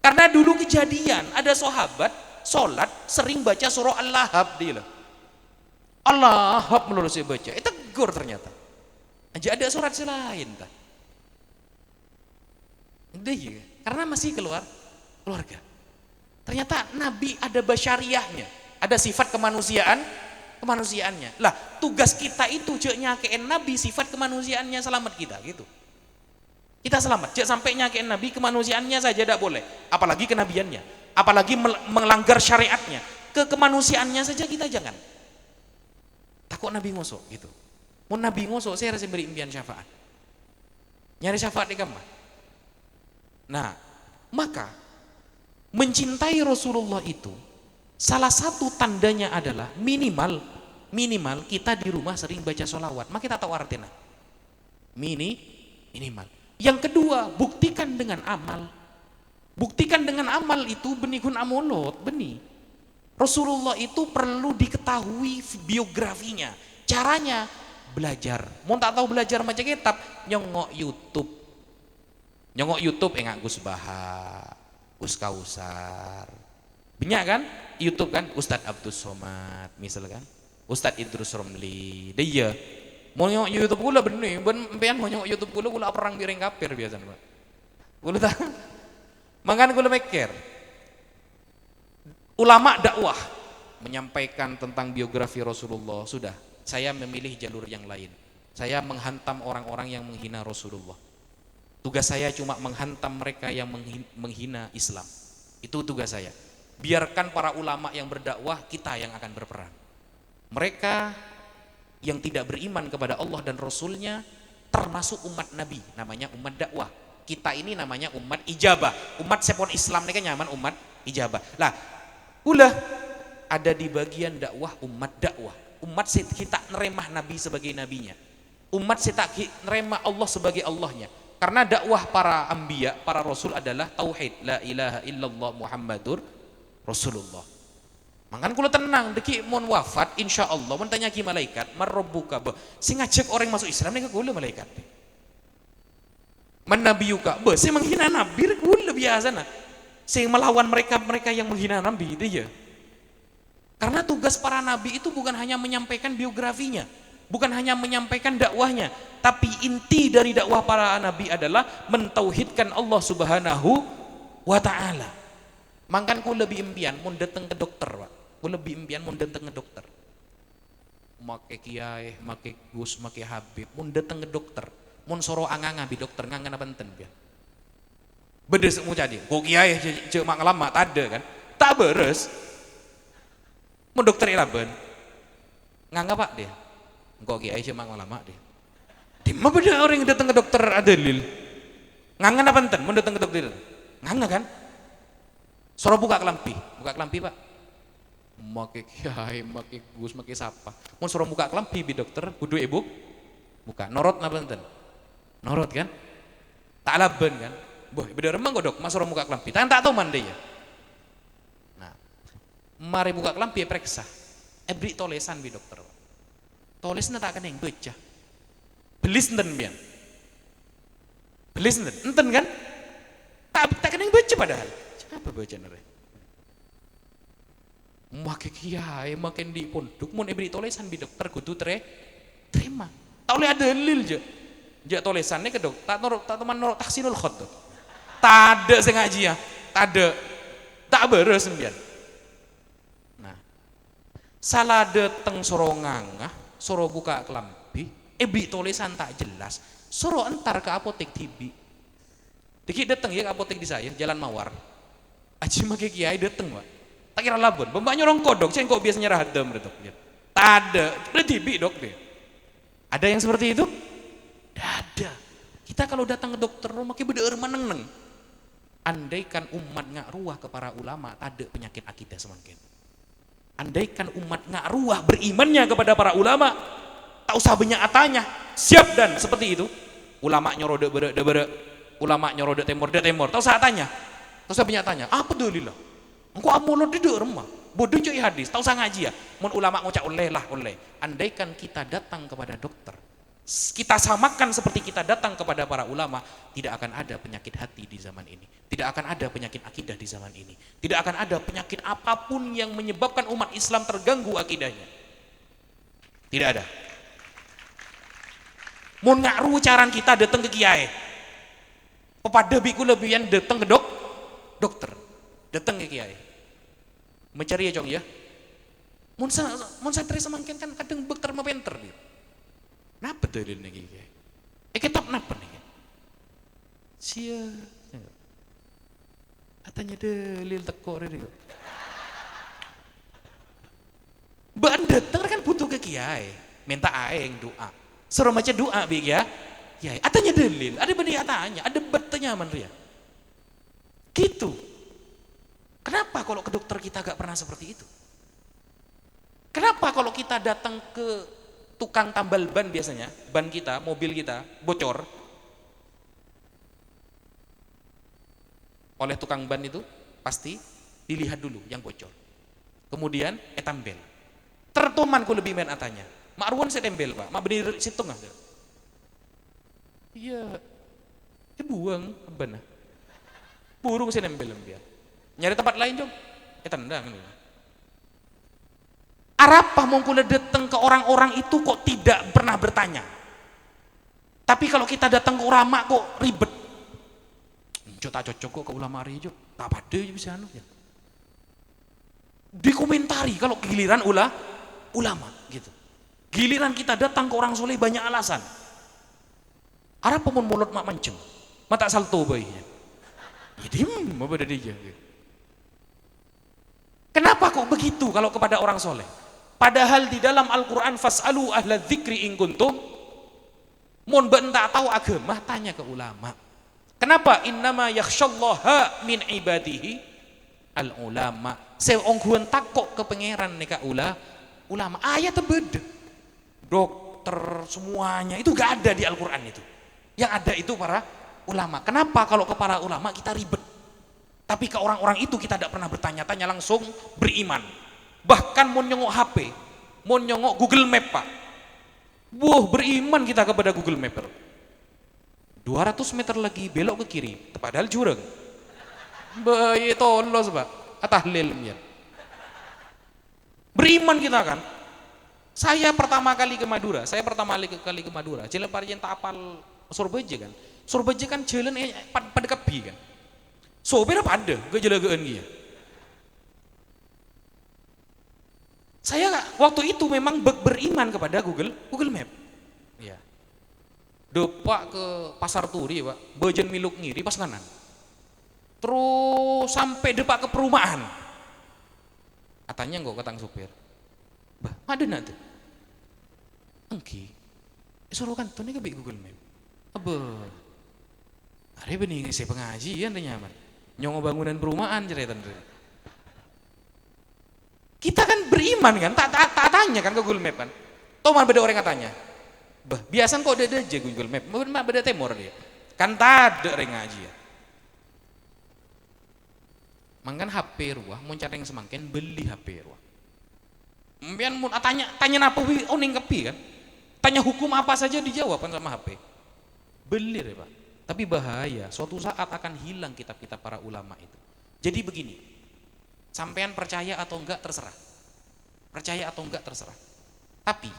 Karena dulu kejadian ada sahabat sholat sering baca surah Al-Lahab dia lah. Al-Lahab melulu saya baca, tegur ternyata. Aja ada surat selain tah. Karena masih keluar keluarga. Ternyata Nabi ada basyariahnya, ada sifat kemanusiaannya. Lah, tugas kita itu cek nyakein Nabi sifat kemanusiaannya, selamat kita gitu. Kita selamat, cek sampai nyakein Nabi kemanusiaannya saja tidak boleh, apalagi kenabiannya, apalagi melanggar syariatnya. Kemanusiaannya saja kita jangan. Takut Nabi ngosok gitu. Mau Nabi ngosok saya harus beri impian syafaat. Nyari syafaat di kamar. Nah, maka mencintai Rasulullah itu salah satu tandanya adalah minimal kita di rumah sering baca sholawat. Maka kita tahu artinya. Minimal. Yang kedua, buktikan dengan amal. Buktikan dengan amal itu benihun amolot, benih. Rasulullah itu perlu diketahui biografinya. Caranya belajar. Mau tak tahu belajar macam kitab, nyongok YouTube. Nyongok YouTube enggak Gus Baha, Gus Kausar. Banyak kan? YouTube kan Ustadz Abdus Somad misalkan. Ustadz Idrus Romli. Dia mau nyongok YouTube gula benih, ben mau nyongok YouTube gula perang biring kafir biasanya, Pak. Gula tak. Makan gula mikir. Ulama dakwah menyampaikan tentang biografi Rasulullah, sudah, saya memilih jalur yang lain. Saya menghantam orang-orang yang menghina Rasulullah. Tugas saya cuma menghantam mereka yang menghina Islam. Itu tugas saya. Biarkan para ulama yang berdakwah, kita yang akan berperang. Mereka yang tidak beriman kepada Allah dan Rasulnya termasuk umat Nabi, namanya umat dakwah. Kita ini namanya umat ijabah. Umat sepon Islam ini kan nyaman umat ijabah. Lah, ulah ada di bagian dakwah, umat dakwah. Umat kita neremah Nabi sebagai nabinya. Umat kita neremah Allah sebagai Allahnya. Karena dakwah para anbiya, para rasul adalah tauhid, la ilaha illallah Muhammadur Rasulullah. Makan kula tenang, deki mon wafat insyaallah mun tanya ki malaikat, marrabbuka ba. Sing ngajak orang masuk Islam nek kula malaikat. Man nabiyuka, ba sing menghina nabi kula biasa nah. Sing melawan mereka yang menghina Nabi itu ya. Karena tugas para nabi itu bukan hanya menyampaikan biografinya, bukan hanya menyampaikan dakwahnya, tapi inti dari dakwah para nabi adalah mentauhidkan Allah Subhanahu wa taala. Mangkan ku lebih impian mun datang ke dokter, Pak. Ku lebih impian mun datang ke dokter. Make kiai, make Gus, make Habib, mun datang ke dokter, mun soro anganga bi dokter ngangana benten biar. Bedes mau jadi, kok kiai cek mak lama tade kan, tak beres. Mau dokter ilaben, nggak pak dia, kok kiai cek mak lama dia. Di mana beda orang yang datang ke dokter ada lil, nggak apa enten, mau datang ke dokter, nggak kan? Soro buka kelampi pak, make kiai, make Gus, make sapa, mau soro buka kelampi bi dokter, kudu ibu, buka, norot apa enten, norot kan, tak laben kan? Boh, beda remang godok, mas orang buka kelampi, tak tahu mandi ya. Nah, mari buka kelampi periksa, beri tolesan bi dokter. Tolesnya tak kena yang baca, belis enten bian, belis enten kan? Tak kena yang baca padahal. Siapa baca nare? Makai kiai, makin di pondok, mau beri tolesan bi dokter, kudu terima. Tak boleh ada dalil je, jak tolesannya ke dokter, tak teman norok tahsinul khutbah. Tak ada sengaja ya, tak beres sembian. Nah, salah dateng sorongangah, soro buka kelampi, beli tulisan tak jelas, soro entar ke apotek tibi. Dikit dateng ya ke apotek di saya, Jalan Mawar. Aji make kiai dateng Pak. Tak kira labun, bapak nyorong kodok, saya kok biasanya radem dok. Tak ada, udah tibi dok deh. Ada yang seperti itu? Tidak ada. Kita kalau datang ke dokter, makai beda meneng-neng. Andaikan umat ngak ruah ke para ulama, ada penyakit akidah semakin. Andaikan umat ngak ruah berimannya kepada para ulama, tak usah banyak atanya, siap dan seperti itu. Ulama nyorode bere, ulama nyorode temor, tak usah tanya, tak usah banyak tanya. Apa dalilah? Engkau amulon di rumah, bodoh cuy hadis, tak usah ngaji ya. Mun ulama ngucap oleh. Andaikan kita datang kepada dokter, kita samakan seperti kita datang kepada para ulama, tidak akan ada penyakit hati di zaman ini, tidak akan ada penyakit akidah di zaman ini, tidak akan ada penyakit apapun yang menyebabkan umat Islam terganggu akidahnya, tidak ada. Mau ngaruh caran kita datang ke kiai, pepada biku lebihan datang ke dokter, mencari ya Cong ya. Mun satria semangkin kan kadang bek termopenter dia. Napa dalil niki? Kitab napa nih? Sia. Katanya dalil teko ini. Ban datang kan butuh ke kiai, minta aing doa. Suruh baca doa bi ya. Kiai, atanya dalil, ada benih atanya, ada bertanya man dia. Gitu. Kenapa kalau ke dokter kita gak pernah seperti itu? Kenapa kalau kita datang ke tukang tambal ban biasanya, ban kita, mobil kita bocor, oleh tukang ban itu pasti dilihat dulu yang bocor. Kemudian tambel. Tertuman ku lebih main atanya. Makruan saya tembel pak, mak bener situ nggak? Iya, buang ban. Burung saya nembel dia. Nyari tempat lain jom. Tendang nih. Arapah mongkula datang ke orang-orang itu kok tidak pernah bertanya. Tapi kalau kita datang ke ulama kok ribet. Tak cocok kok ke ulama hari itu. Tak pada bisa anu ya. Dikomentari kalau giliran ulama gitu. Giliran kita datang ke orang soleh banyak alasan. Arapah mun mulut mak mancing. Mata salto bayinya. Jadi apa ada dia? Kenapa kok begitu kalau kepada orang soleh? Padahal di dalam Al-Quran fas'alu ahla dzikri in kuntum mun tak tahu agama tanya ke ulama. Kenapa? Innama yakhsyallaha min ibadihi al-ulama. Seongguan takok ke pangeran nika ulama. Ayat beda. Dokter semuanya itu gak ada di Al-Quran itu. Yang ada itu para ulama. Kenapa kalau ke para ulama kita ribet? Tapi ke orang-orang itu kita tidak pernah bertanya-tanya, langsung beriman. Bahkan mau nyongok HP, mau nyongok Google Map pak. Wah beriman kita kepada Google Map. 200 meter lagi belok ke kiri, padahal jurang. Bayi tolos pak, atahlil ya. Beriman kita kan. Saya pertama kali ke Madura, Cilepar yang tak apal Surabaya kan. Surabaya kan jalan pada kebi kan. Sopir apa ada gejala-gelaan dia. Saya waktu itu memang beriman kepada Google Map. Ya. Depak ke pasar Turi pak, bajan miluk ngiri pas kanan. Terus sampai depak ke perumahan. Katanya nggak ketang sopir. Bah, ada nanti. Engki. Suruh kan tuh nih ke Google Map. Abah. Hari benih saya pengajian deh nyaman. Nyongo bangunan perumahan cerita. Kita kan beriman kan, tak tanya kan ke Google Map kan. Toman beda orang katanya. Bah, biasa kok ada aja Google Map. Mungkin beda temor dia. Kan tak ada orang ngaji ya. Mangkan HP ruah, mau cari yang semangkin beli HP ruah. Mungkin mau tanya apa oning kepi kan. Tanya hukum apa saja dijawab kan sama HP. Beli deh pak. Tapi bahaya, suatu saat akan hilang kitab-kitab para ulama itu. Jadi begini, sampean percaya atau enggak terserah. Percaya atau enggak terserah. Tapi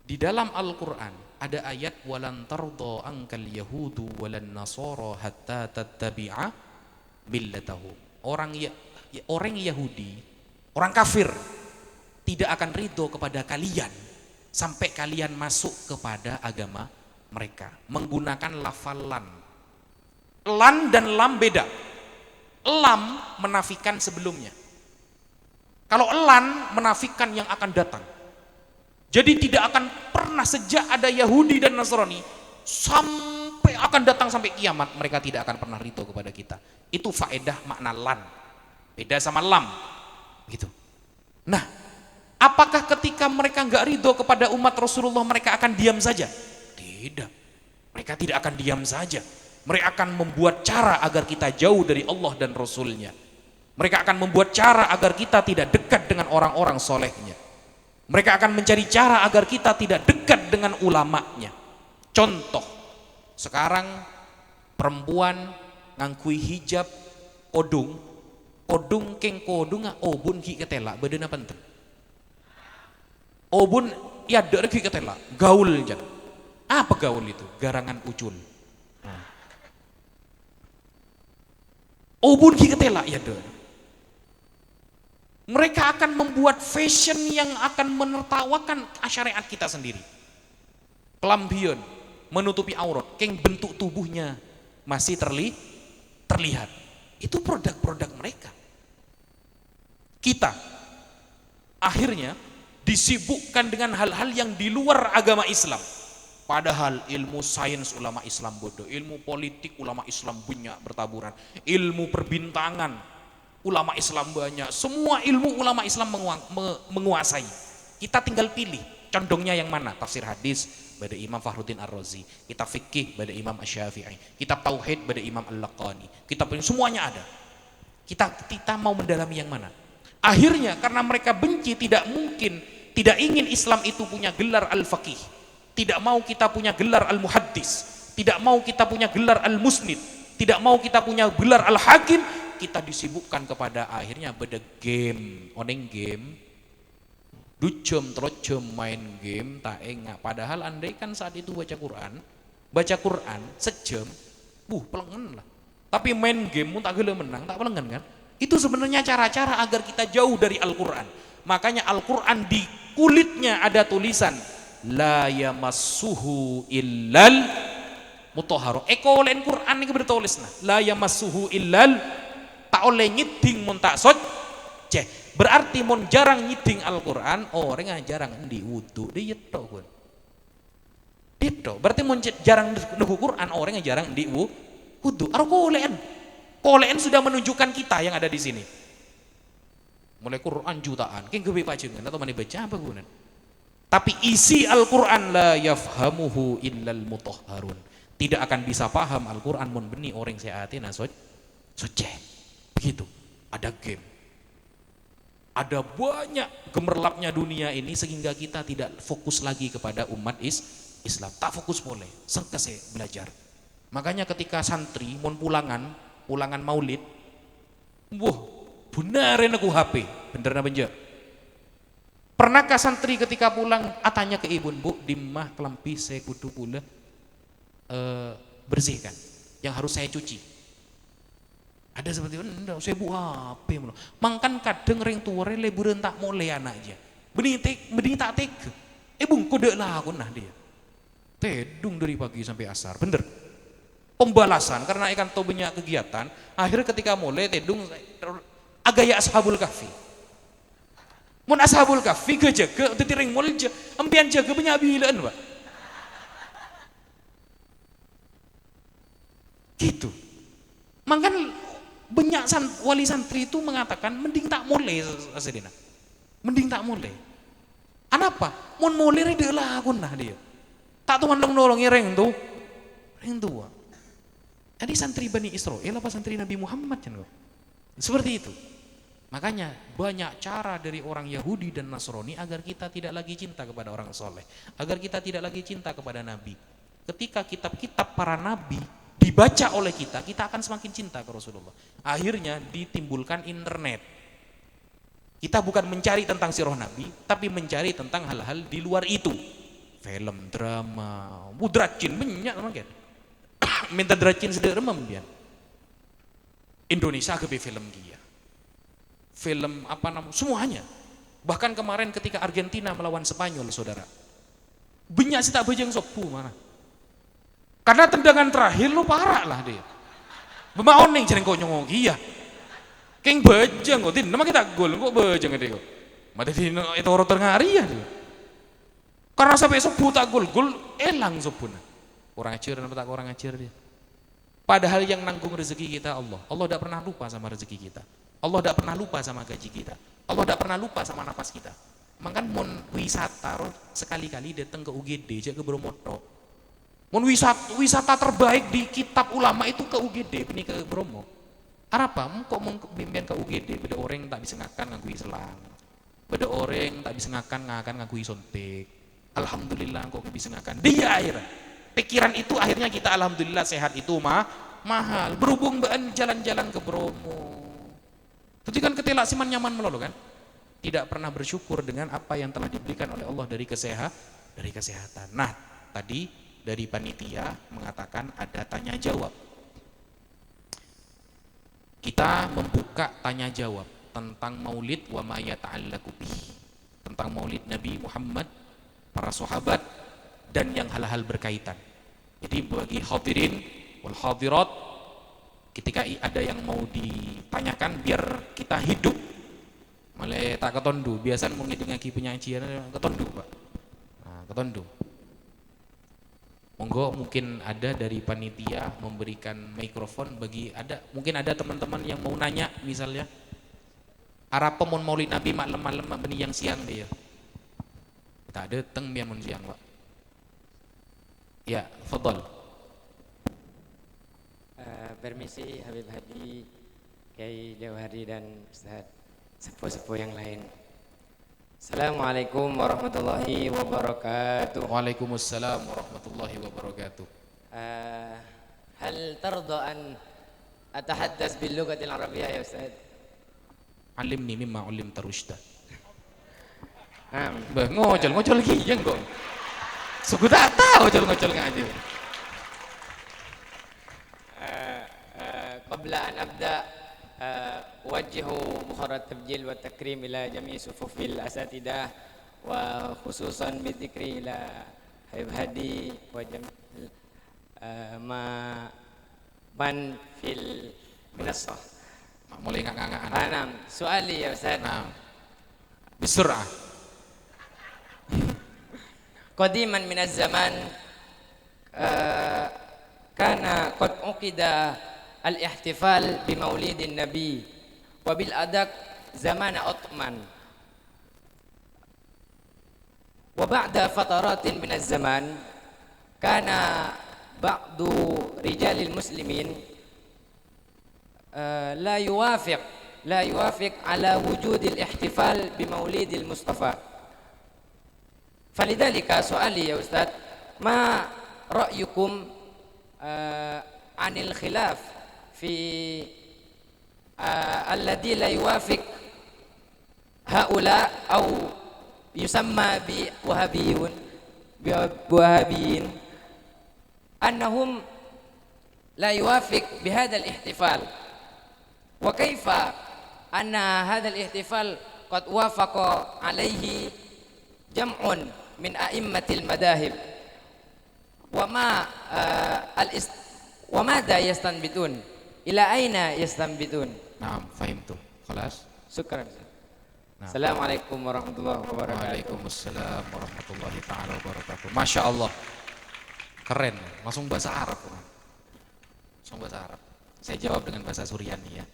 di dalam Al-Qur'an ada ayat walan tarda ankal yahudu walan nasara hatta tattabi'a millatahum. Orang Yahudi, orang kafir tidak akan ridho kepada kalian sampai kalian masuk kepada agama mereka menggunakan lafal lan. Lan dan lam beda. Lam menafikan sebelumnya. Kalau lan menafikan yang akan datang. Jadi tidak akan pernah sejak ada Yahudi dan Nasrani sampai akan datang sampai kiamat mereka tidak akan pernah ridho kepada kita. Itu faedah makna lan. Beda sama lam. Gitu. Nah, apakah ketika mereka nggak ridho kepada umat Rasulullah mereka akan diam saja? Tidak. Mereka tidak akan diam saja. Mereka akan membuat cara agar kita jauh dari Allah dan Rasulnya. Mereka akan membuat cara agar kita tidak dekat dengan orang-orang solehnya. Mereka akan mencari cara agar kita tidak dekat dengan ulamanya. Contoh, sekarang perempuan ngangkui hijab kodung keng kodung obun ki ketela bedena penting. Obun ya der ki ketela gaul jan. Apa gaul itu? Garangan ucul. Obun ki ketela ya der. Mereka akan membuat fashion yang akan menertawakan syariat kita sendiri. Kelambion, menutupi aurat, keng bentuk tubuhnya masih terlihat. Itu produk-produk mereka. Kita akhirnya disibukkan dengan hal-hal yang di luar agama Islam. Padahal ilmu sains ulama Islam bodoh, ilmu politik ulama Islam banyak bertaburan, ilmu perbintangan ulama Islam banyak, semua ilmu ulama Islam menguasai. Kita tinggal pilih condongnya yang mana. Tafsir hadis pada Imam Fakhruddin Ar-Razi, kitab fikih pada Imam Asy-Syafi'i, kitab tauhid pada Imam Al-Laqani. Kita pilih, semuanya ada. Kita mau mendalami yang mana? Akhirnya karena mereka benci, tidak ingin Islam itu punya gelar al-faqih, tidak mau kita punya gelar al-muhaddis, tidak mau kita punya gelar al-musnid, tidak mau kita punya gelar al-hakim, kita disibukkan kepada akhirnya pada game, oneng game, ducem trocem main game, tak enggak. Padahal andai kan saat itu baca Quran sejam, pelengen lah. Tapi main game mun tak gele menang, tak pelengen kan? Itu sebenarnya cara-cara agar kita jauh dari Al-Quran. Makanya Al-Quran di kulitnya ada tulisan la yamassuhu illal mutahharu. Eko len Quran ini bertulis nah, la yamassuhu illal, tak oleh nyiding mun tak ceh. Berarti mun jarang nyiding Al-Quran, orang yang jarang endi wudu dia tok kun. Itu berarti mun jarang nuku Quran, orang yang jarang endi wudu. Aro kolen sudah menunjukkan kita yang ada di sini. Mulai Quran jutaan, kayak gue pacengan atau mana baca apa gue. Tapi isi Al-Quran la yafhamuhu illal mutahharun. Tidak akan bisa paham Al-Quran mun beni orang seatina soce. Begitu. Ada game. Ada banyak gemerlapnya dunia ini sehingga kita tidak fokus lagi kepada umat Islam. Tak fokus boleh. Sengkese belajar. Makanya ketika santri mun pulangan maulid, benerin aku HP, bener benja. Pernahkah santri ketika pulang atanya ke ibu, bu, dimah kelampi saya kudu pula bersihkan, yang harus saya cuci. Ada seperti itu, enggak, saya bu HP. Mangkan kadang ring tua leburan tak mulai anak aja. Benih tak tek. Bung kode lah aku nah dia. Tedung dari pagi sampai asar, bener. Pembalasan karena ikan tahu banyak kegiatan, akhirnya ketika mulai tedung agaya ashabul kahfi. Mun ashabul kahfi kejaga udah tiring mulai ambian jaga banyak bilan pak. Gitu. Makan banyak wali santri itu mengatakan mending tak mulai asadina. Mending tak mulai. Kenapa? Mun mulai dia lah aku nah dia. Tak tuh nolong reng tuh. Jadi santri Bani Israel apa santri Nabi Muhammad kan? Seperti itu. Makanya banyak cara dari orang Yahudi dan Nasrani agar kita tidak lagi cinta kepada orang soleh, agar kita tidak lagi cinta kepada Nabi. Ketika kitab-kitab para Nabi dibaca oleh kita akan semakin cinta ke Rasulullah. Akhirnya ditimbulkan internet. Kita bukan mencari tentang sirah Nabi, tapi mencari tentang hal-hal di luar itu. Film, drama, mudrajin banyak kan? Minta derajin sedih remem biar Indonesia ke film dia, film apa namanya semuanya. Bahkan kemarin ketika Argentina melawan Spanyol saudara, banyak sih tak bejeng sopu mana karena tendangan terakhir lo parah lah dia. Bema oning jarang kau nyongong iya keng bejeng kok nama kita gol kok bejeng dia kok mati di itu orang tengah ya dia. Karena sampai sopu tak gol elang sopu orang ajar apa tak orang ajar dia. Padahal yang nanggung rezeki kita Allah. Allah tidak pernah lupa sama rezeki kita. Allah tidak pernah lupa sama gaji kita. Allah tidak pernah lupa sama nafas kita. Makan mon wisata sekali-kali datang ke UGD aja ke Bromo. Mon wisata terbaik di kitab ulama itu ke UGD, ini ke Bromo. Apa? Kok mau bimbingan ke UGD? Beda orang tak bisa ngakan ngakui selang. Beda orang tak bisa ngakan ngakui sontek. Alhamdulillah kok bisa ngakan. Dia akhirnya. Pikiran itu akhirnya kita alhamdulillah sehat itu mahal. Berhubung jalan-jalan ke Bromo. Itu kan ketelak siman nyaman melulu kan? Tidak pernah bersyukur dengan apa yang telah diberikan oleh Allah dari kesehatan. Nah, tadi dari panitia mengatakan ada tanya jawab. Kita membuka tanya jawab. tentang maulid wa ma yata'allaqu bihi, tentang maulid Nabi Muhammad, para sahabat dan yang hal-hal berkaitan. Jadi bagi hadirin wal hadirat, ketika ada yang mau ditanyakan biar kita hidup mulai tak ketondu, biasa mungkin ngaki penyajian ketondu Pak. Nah, ketondu. Monggo mungkin ada dari panitia memberikan mikrofon bagi mungkin ada teman-teman yang mau nanya misalnya arah pemon maulid Nabi malam-malam beni yang siang dia. Tak ada teng biar mun siang Pak. Ya, fadhal. Permisi Habib Hadi, Kiai Jauhari dan Ustaz sepuh-sepuh yang lain. Assalamualaikum warahmatullahi wabarakatuh. Waalaikumsalam warahmatullahi wabarakatuh. Hal tarda an atahaddas bil lughati al arabiyyah ya Ustaz? Alimni mimma ulimta rusyda. Naam. Ngocol lagi yang kok. Suku tak tahu ngocol ngaji. Qabla an abda uwajjihu bukharat tabjil wa takrim ila jami' sufufil asatidah wa khususan bidzikri ila Habib Hadi wa jami' man fil minassah. Mulai ngangak-ngangan. Naam, soali ya Ustaz. Naam. Bisur'ah. Qadiman minaz zaman kana qad uqida al-ihtifal bi maulidin nabi wa bil adak zaman Uthman wa ba'da fataratin minaz zaman kana ba'du rijalil muslimin la yuwafiq ala wujudil ihtifal bi maulidil Mustafa. Falidhalika soali ya Ustaz, ma ra'yukum anil khilaf fi alladhi la yuwafiq haula au yusamma bi wahabiyyin annahum la yuwafiq bi hadha al-ihtifal wa kaifa anna hadha al-ihtifal qad wafaqa alayhi jam'un min a'immatil madahib wa madha yastanbitun ila aina yastanbitun. Naam, fahimtu. Khalas. Syukran. Nah. Assalamualaikum warahmatullahi wabarakatuh. Waalaikumsalam warahmatullahi taala wabarakatuh. Masya Allah. Keren. Langsung bahasa Arab. Langsung bahasa Arab. Saya jawab dengan bahasa Suryani ya.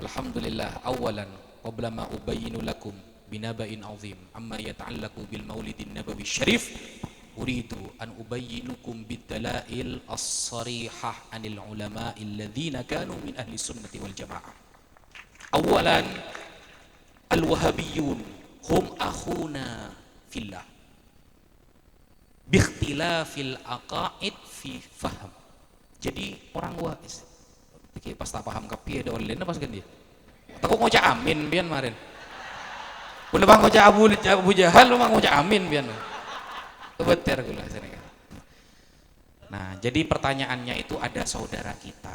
Alhamdulillah, awalan qabla ma ubayyinu lakum binaba'in azim amma yata'allaqu bil maulidin nabawi syarif uridu an ubayyinukum bid-dalail as-sarihah anil ulama alladhina kanu min ahli sunnati wal jamaah. Awalan al-wahabiyyun hum akhuna fillah biikhtilafil aqaid fi faham. Jadi orang wahis pikir pas tak paham kapi ada online pas kan dia aku ngocak amin bian kemarin bunda bang ngocak Abu Jahal lu mang ngocak amin bian kebeter gula sini. Nah jadi pertanyaannya itu ada saudara kita,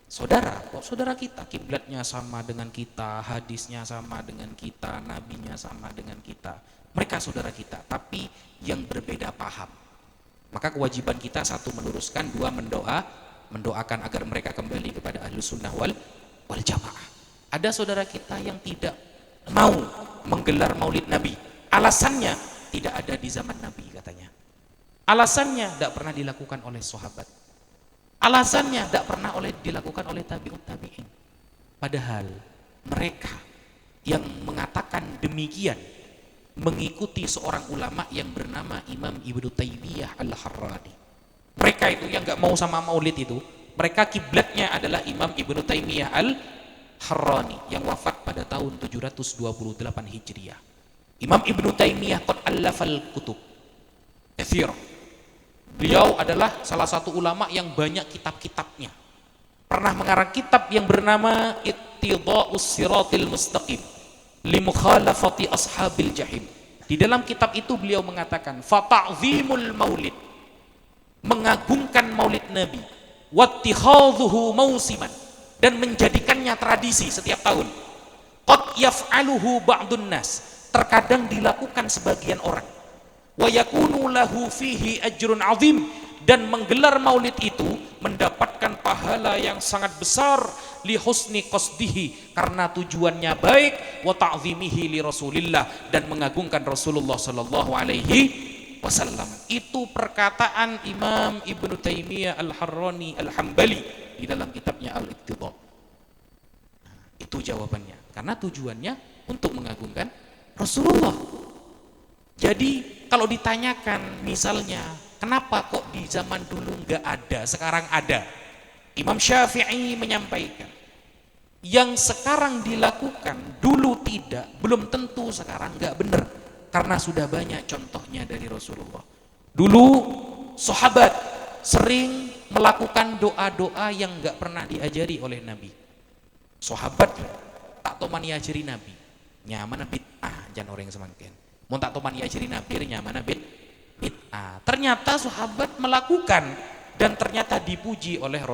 saudara kok saudara kita kiblatnya sama dengan kita, hadisnya sama dengan kita, nabinya sama dengan kita, mereka saudara kita tapi yang berbeda paham. Maka kewajiban kita satu meluruskan, dua mendoakan agar mereka kembali kepada Ahlus Sunnah wal Jamaah. Ada saudara kita yang tidak mau menggelar Maulid Nabi. Alasannya tidak ada di zaman Nabi katanya. Alasannya tidak pernah dilakukan oleh sahabat. Alasannya tidak pernah dilakukan oleh tabi'ut tabi'in. Padahal mereka yang mengatakan demikian mengikuti seorang ulama yang bernama Imam Ibnu Taimiyah Al-Harrani. Mereka itu yang gak mau sama maulid itu, mereka kiblatnya adalah Imam Ibnu Taimiyah Al-Harrani yang wafat pada tahun 728 Hijriah. Imam Ibnu Taimiyah qad allafal kutub katsira. Beliau adalah salah satu ulama yang banyak kitab-kitabnya. Pernah mengarang kitab yang bernama Ittida'us Siratil Mustaqim li mukhalafati ashabil jahim. Di dalam kitab itu beliau mengatakan fata'zimul maulid, mengagungkan maulid Nabi, wattikhadhuhu mausiman, dan menjadikannya tradisi setiap tahun. Qad yaf'aluhu ba'dun nas, terkadang dilakukan sebagian orang. Wa yakunu lahu fihi ajrun 'azim, dan menggelar maulid itu mendapatkan pahala yang sangat besar li husni qasdihi, karena tujuannya baik, wa ta'zimihi li Rasulillah, dan mengagungkan Rasulullah sallallahu alaihi wasallam. Itu perkataan Imam Ibnu Taimiyah Al-Harrani Al-Hambali di dalam kitabnya Al-Iqtidha. Itu jawabannya, karena tujuannya untuk mengagungkan Rasulullah. Jadi kalau ditanyakan misalnya kenapa kok di zaman dulu nggak ada, sekarang ada, Imam Syafi'i menyampaikan yang sekarang dilakukan dulu tidak, belum tentu sekarang nggak benar, karena sudah banyak contohnya dari Rasulullah. Dulu sahabat sering melakukan doa-doa yang nggak pernah diajari oleh Nabi. Sahabat tak toman diajari Nabi, nyaman bid'ah jangan orang semangkin. Mau tak toman diajari Nabi nyaman bid'ah. Ternyata sahabat melakukan dan ternyata dipuji oleh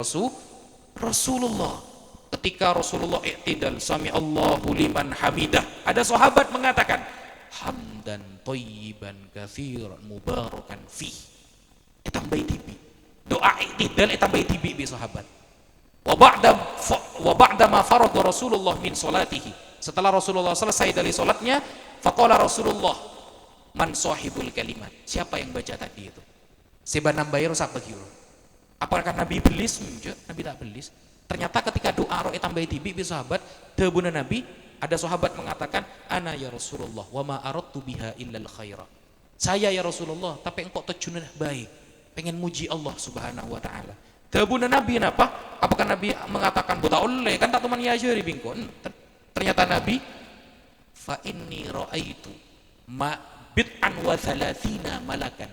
Rasulullah. Ketika Rasulullah i'tidal, sami Allahu liman hamidah, ada sahabat mengatakan hamdan thayyiban katsiran mubarakan fi. Tambahi tibi. Doa i'tidal tambahi tibi bi sahabat. Wa ba'da ma farada Rasulullah min salatihi. Setelah Rasulullah selesai dari salatnya, faqala Rasulullah, man sahibul kalimat, siapa yang baca tadi itu? Seba nambahi rusak bagi Allah. Apakah Nabi belis? Enggak, Nabi tak belis. Ternyata ketika doa roe tambahi tibi bi sahabat, tebuna Nabi, ada sahabat mengatakan, ana ya Rasulullah wa ma aradtu biha illal khaira. Saya ya Rasulullah, tapi engkau tujuannya baik, pengen muji Allah Subhanahu wa taala. Tebuna Nabi apa? Apakah Nabi mengatakan buta oleh kan tak teman ya jari bingkon? Ternyata Nabi, fa inni raaitu ma bid'an wa thalathina malakan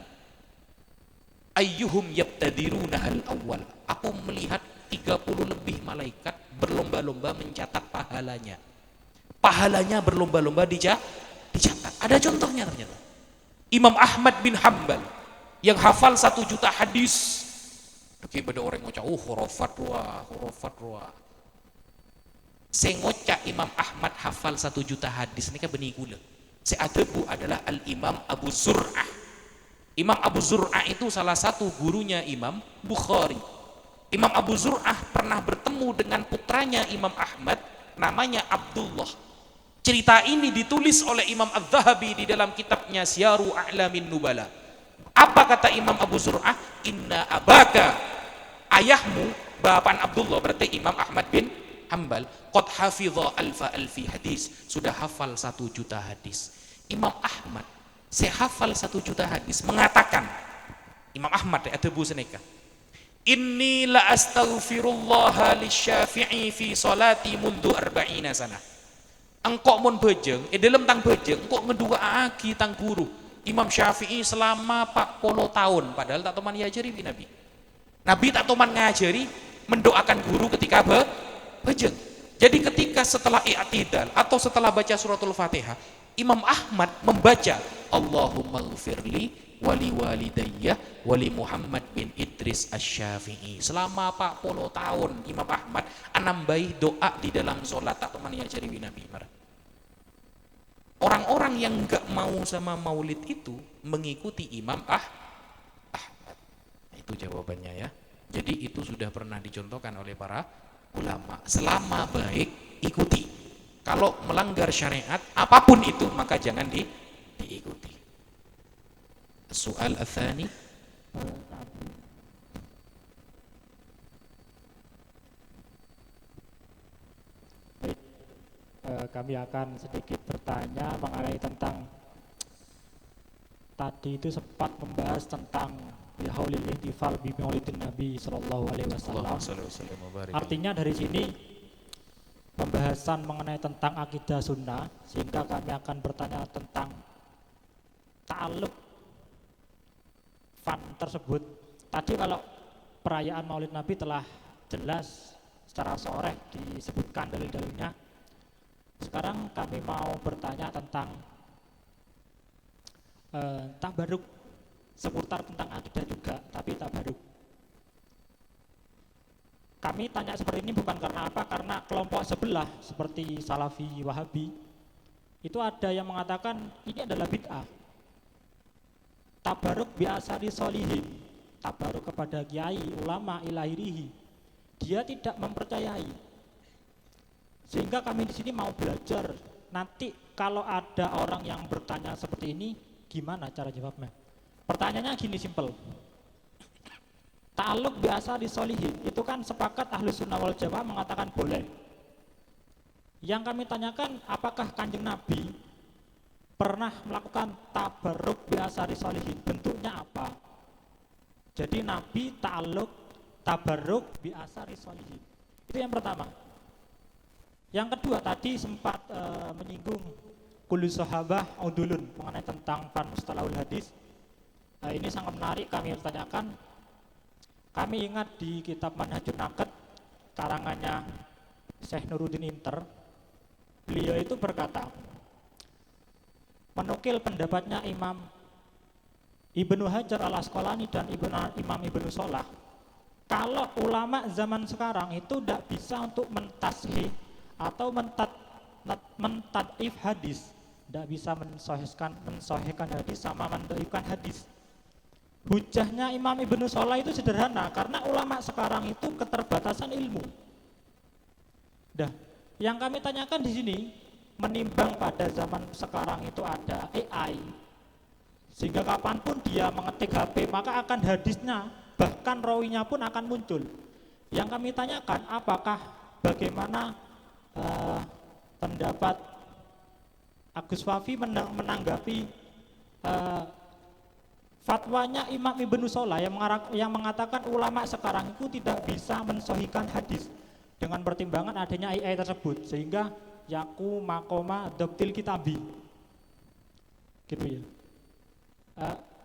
ayyuhum yabtadiruna hal awal. Aku melihat 30 lebih malaikat berlomba-lomba mencatat pahalanya. Pahalanya berlomba-lomba dicatat. Ada contohnya ternyata. Imam Ahmad bin Hanbal yang hafal 1 juta hadis. Oke, pada orang ngocak, khurafat ruah. Saya ngocak Imam Ahmad hafal 1 juta hadis, ini kan benih gula. Saya adebu adalah Al-Imam Abu Zur'ah. Imam Abu Zur'ah itu salah satu gurunya Imam Bukhari. Imam Abu Zur'ah pernah bertemu dengan putranya Imam Ahmad, namanya Abdullah. Cerita ini ditulis oleh Imam Az-Zahabi di dalam kitabnya Syiaru A'lamin Nubala. Apa kata Imam Abu Zur'ah? Inna abaka, ayahmu, bapak Abdullah berarti Imam Ahmad bin Hanbal, qad hafidha alfi hadis, sudah hafal 1 juta hadis. Imam Ahmad, saya hafal 1 juta hadis, mengatakan, Imam Ahmad ada bu seneka, inni la astaghfirullah lisyafi'i fi salati mundu 40 sana. Engkau mun bejeng, dalam tang bejeng, engkau ngedua aki tang guru Imam Syafi'i selama 40 tahun, padahal tak teman ngajari Nabi. Nabi tak teman ngajari mendoakan guru ketika bejeng. Jadi ketika setelah i'tidal atau setelah baca suratul Fatihah, Imam Ahmad membaca Allahumma ghfirli wali walidayya wali Muhammad bin Idris Asy-Syafi'i. Selama 40 tahun Imam Ahmad anambai doa di dalam sholat tak teman ngajari Nabi. Orang-orang yang enggak mau sama maulid itu mengikuti Imam Ahmad. Itu jawabannya ya. Jadi itu sudah pernah dicontohkan oleh para ulama. Selama baik ikuti. Kalau melanggar syariat apapun itu maka jangan diikuti. Soal ats-tsani, kami akan sedikit bertanya mengenai tentang tadi itu sempat membahas tentang bihaulil ihtifal bi maulidin Nabi sallallahu alaihi wasallam. Artinya dari sini pembahasan mengenai tentang akidah sunnah, sehingga kami akan bertanya tentang ta'alluq fan tersebut. Tadi kalau perayaan Maulid Nabi telah jelas secara soreh disebutkan dalil-dalilnya. Sekarang kami mau bertanya tentang tabaruk, seputar tentang akidah juga, tapi tabaruk. Kami tanya seperti ini bukan karena apa, karena kelompok sebelah seperti Salafi, Wahabi itu ada yang mengatakan ini adalah bid'ah. Tabaruk biasa disolihin, tabaruk kepada kiai, ulama, ilahirihi, dia tidak mempercayai. Sehingga kami di sini mau belajar. Nanti kalau ada orang yang bertanya seperti ini, gimana cara jawabnya? Pertanyaannya gini, simple. Ta'aluk biasa disolihin, itu kan sepakat ahlu sunnah wal jamaah mengatakan boleh. Yang kami tanyakan, apakah Kanjeng Nabi pernah melakukan tabarruk biasa disolihin? Bentuknya apa? Jadi Nabi ta'aluk tabarruk biasa disolihin. Itu yang pertama. Yang kedua, tadi sempat menyinggung kullu sahabah udulun mengenai tentang fan mustalahul hadis. Ini sangat menarik, kami tanyakan. Kami ingat di kitab Manhajun Naqd karangannya Syekh Nuruddin Inter, beliau itu berkata, menukil pendapatnya Imam Ibnu Hajar al-Asqalani dan Imam Ibnu Shalah, kalau ulama zaman sekarang itu tidak bisa untuk mentashih atau mentadif hadis, tidak bisa mensohihkan hadis sama mendoifkan hadis. Hujahnya Imam Ibnu Shalah itu sederhana, karena ulama sekarang itu keterbatasan ilmu. Dah, yang kami tanyakan di sini, menimbang pada zaman sekarang itu ada AI, sehingga kapanpun dia mengetik HP maka akan hadisnya, bahkan rawinya pun akan muncul. Yang kami tanyakan, apakah bagaimana pendapat Agus Wafi menanggapi fatwanya Imam Ibnu Shalah yang mengatakan ulama sekarang itu tidak bisa mensohikan hadis dengan pertimbangan adanya AI tersebut, sehingga yaku makoma dobtil kitabi gitu ya.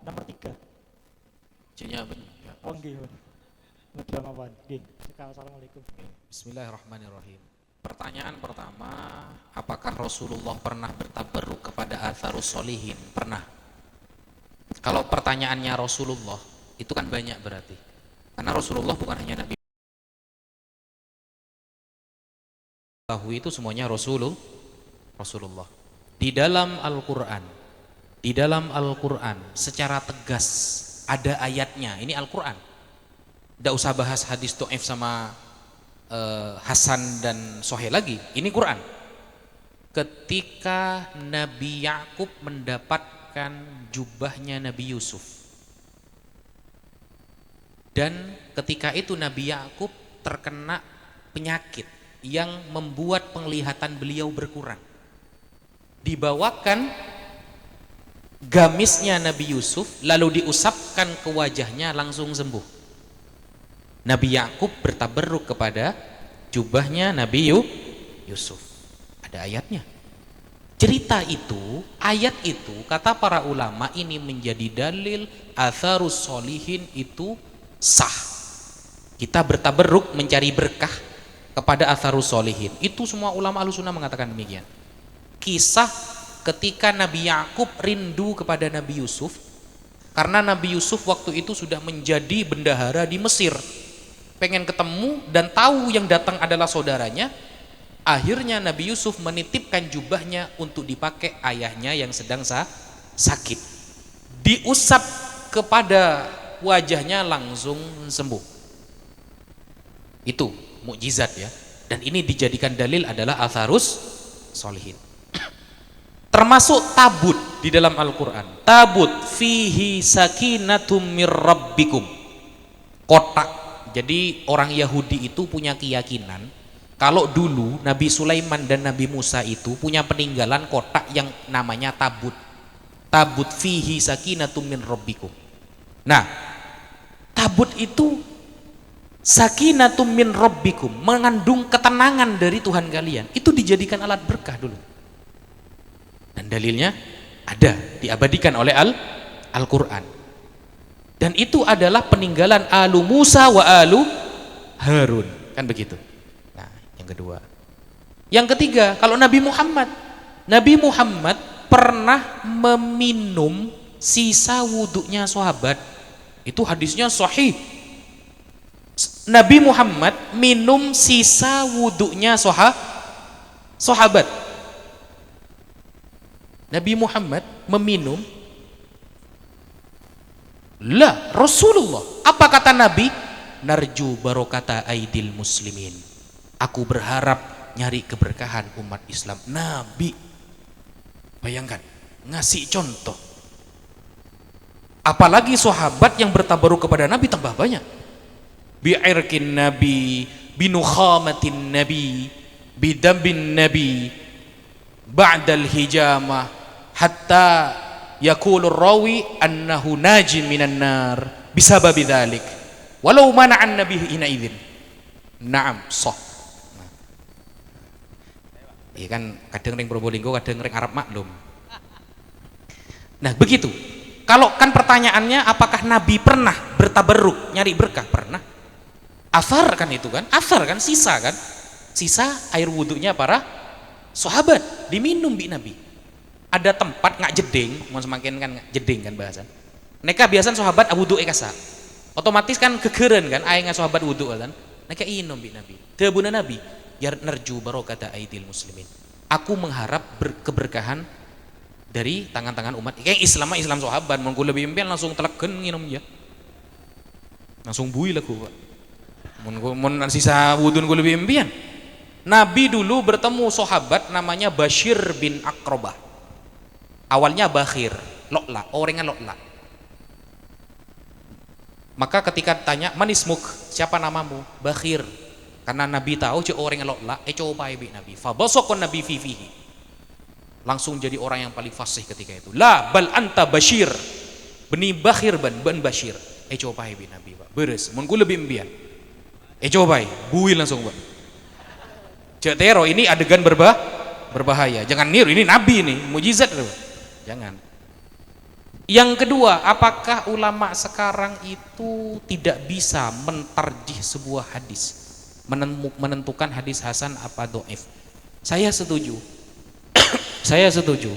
Nomor 3 Jawabannya. oh nggih. Assalamualaikum. Bismillahirrahmanirrahim. Pertanyaan pertama, apakah Rasulullah pernah bertabarruk kepada atharus solihin? Pernah. Kalau pertanyaannya Rasulullah, itu kan banyak berarti. Karena Rasulullah bukan hanya Nabi. Itu semuanya Rasulullah. Di dalam Al-Quran secara tegas ada ayatnya. Ini Al-Quran. Tidak usah bahas hadis do'if sama Hasan dan Soheh lagi. Ini Quran. Ketika Nabi Yakub mendapatkan jubahnya Nabi Yusuf, dan ketika itu Nabi Yakub terkena penyakit yang membuat penglihatan beliau berkurang, dibawakan gamisnya Nabi Yusuf lalu diusapkan ke wajahnya, langsung sembuh. Nabi Yakub bertabarruk kepada jubahnya Nabi Yusuf. Ada ayatnya. Cerita itu, ayat itu, kata para ulama, ini menjadi dalil atharus solihin itu sah. Kita bertabarruk mencari berkah kepada atharus solihin. Itu semua ulama Ahlussunnah mengatakan demikian. Kisah ketika Nabi Yakub rindu kepada Nabi Yusuf, karena Nabi Yusuf waktu itu sudah menjadi bendahara di Mesir, pengen ketemu dan tahu yang datang adalah saudaranya. Akhirnya Nabi Yusuf menitipkan jubahnya untuk dipakai ayahnya yang sedang sakit. Diusap kepada wajahnya, langsung sembuh. Itu mukjizat ya. Dan ini dijadikan dalil adalah atharus solihin. Termasuk tabut di dalam Al-Quran. Tabut fihi sakinatum mir rabbikum. Kotak. Jadi orang Yahudi itu punya keyakinan kalau dulu Nabi Sulaiman dan Nabi Musa itu punya peninggalan kotak yang namanya tabut. Tabut fihi sakinatum min rabbikum. Nah, tabut itu sakinatum min rabbikum, mengandung ketenangan dari Tuhan kalian. Itu dijadikan alat berkah dulu. Dan dalilnya ada, diabadikan oleh Al-Quran. Dan itu adalah peninggalan alu Musa wa alu Harun. Kan begitu. Yang kedua. Yang ketiga, kalau Nabi Muhammad pernah meminum sisa wuduknya sahabat. Itu hadisnya sahih. Nabi Muhammad minum sisa wudhunya sahabat. Nabi Muhammad meminum, lah Rasulullah. Apa kata Nabi? Narju barokata aidil muslimin. Aku berharap nyari keberkahan umat Islam. Nabi, bayangkan, ngasih contoh. Apalagi sahabat yang bertabaruk kepada Nabi tambah banyak. Bi'irkin Nabi, binukhamatin Nabi, bidambin Nabi, ba'dal hijamah, hatta yakulur rawi annahu najin minan nar bisababi dhalik walau mana'an nabi hina idhin. Naam, sah. Iya kan, kadang ring Probolinggo, kadang ring Arab maklum. Nah begitu. Kalau kan pertanyaannya, apakah Nabi pernah bertabarruk nyari berkah? Pernah. Athar kan itu kan, athar kan, sisa kan, sisa air wudhunya para sahabat diminum bi Nabi. Ada tempat ngak jeding, mau semakin kan ngak jeding kan bahasan. Neka biasan sahabat wudhu ekasa, otomatis kan kegeren kan, ayah nggak sahabat wudhu kan. Neka inom bi Nabi. Tebuna Nabi, yar nerju barokata aidil muslimin. Aku mengharap keberkahan dari tangan-tangan umat. Kayak Islam sahabat, mau gue lebih impian langsung teleken nginom ya, langsung bui lah gue. Mau sisa wudun gue lebih impian. Nabi dulu bertemu sahabat namanya Bashir bin Aqrabah. Awalnya Bakhir, Lokla, orangnya Lokla. Maka ketika tanya, manismuk, siapa namamu? Bakhir. Karena Nabi tahu cik orangnya Lokla, coba ibi Nabi. Fabasokon Nabi fihi. Langsung jadi orang yang paling fasih ketika itu. La bal anta Bashir. Beni Bakhir ban Bashir. Coba ibi Nabi, Pak. Beres, mun gue lebih impian. Coba, buil langsung, Pak. Cek tero ini adegan berbahaya. Jangan niru, ini Nabi nih, mujizat loh. Jangan. Yang kedua, apakah ulama sekarang itu tidak bisa mentarjih sebuah hadis, menentukan hadis hasan apa dhaif? Saya setuju. Saya setuju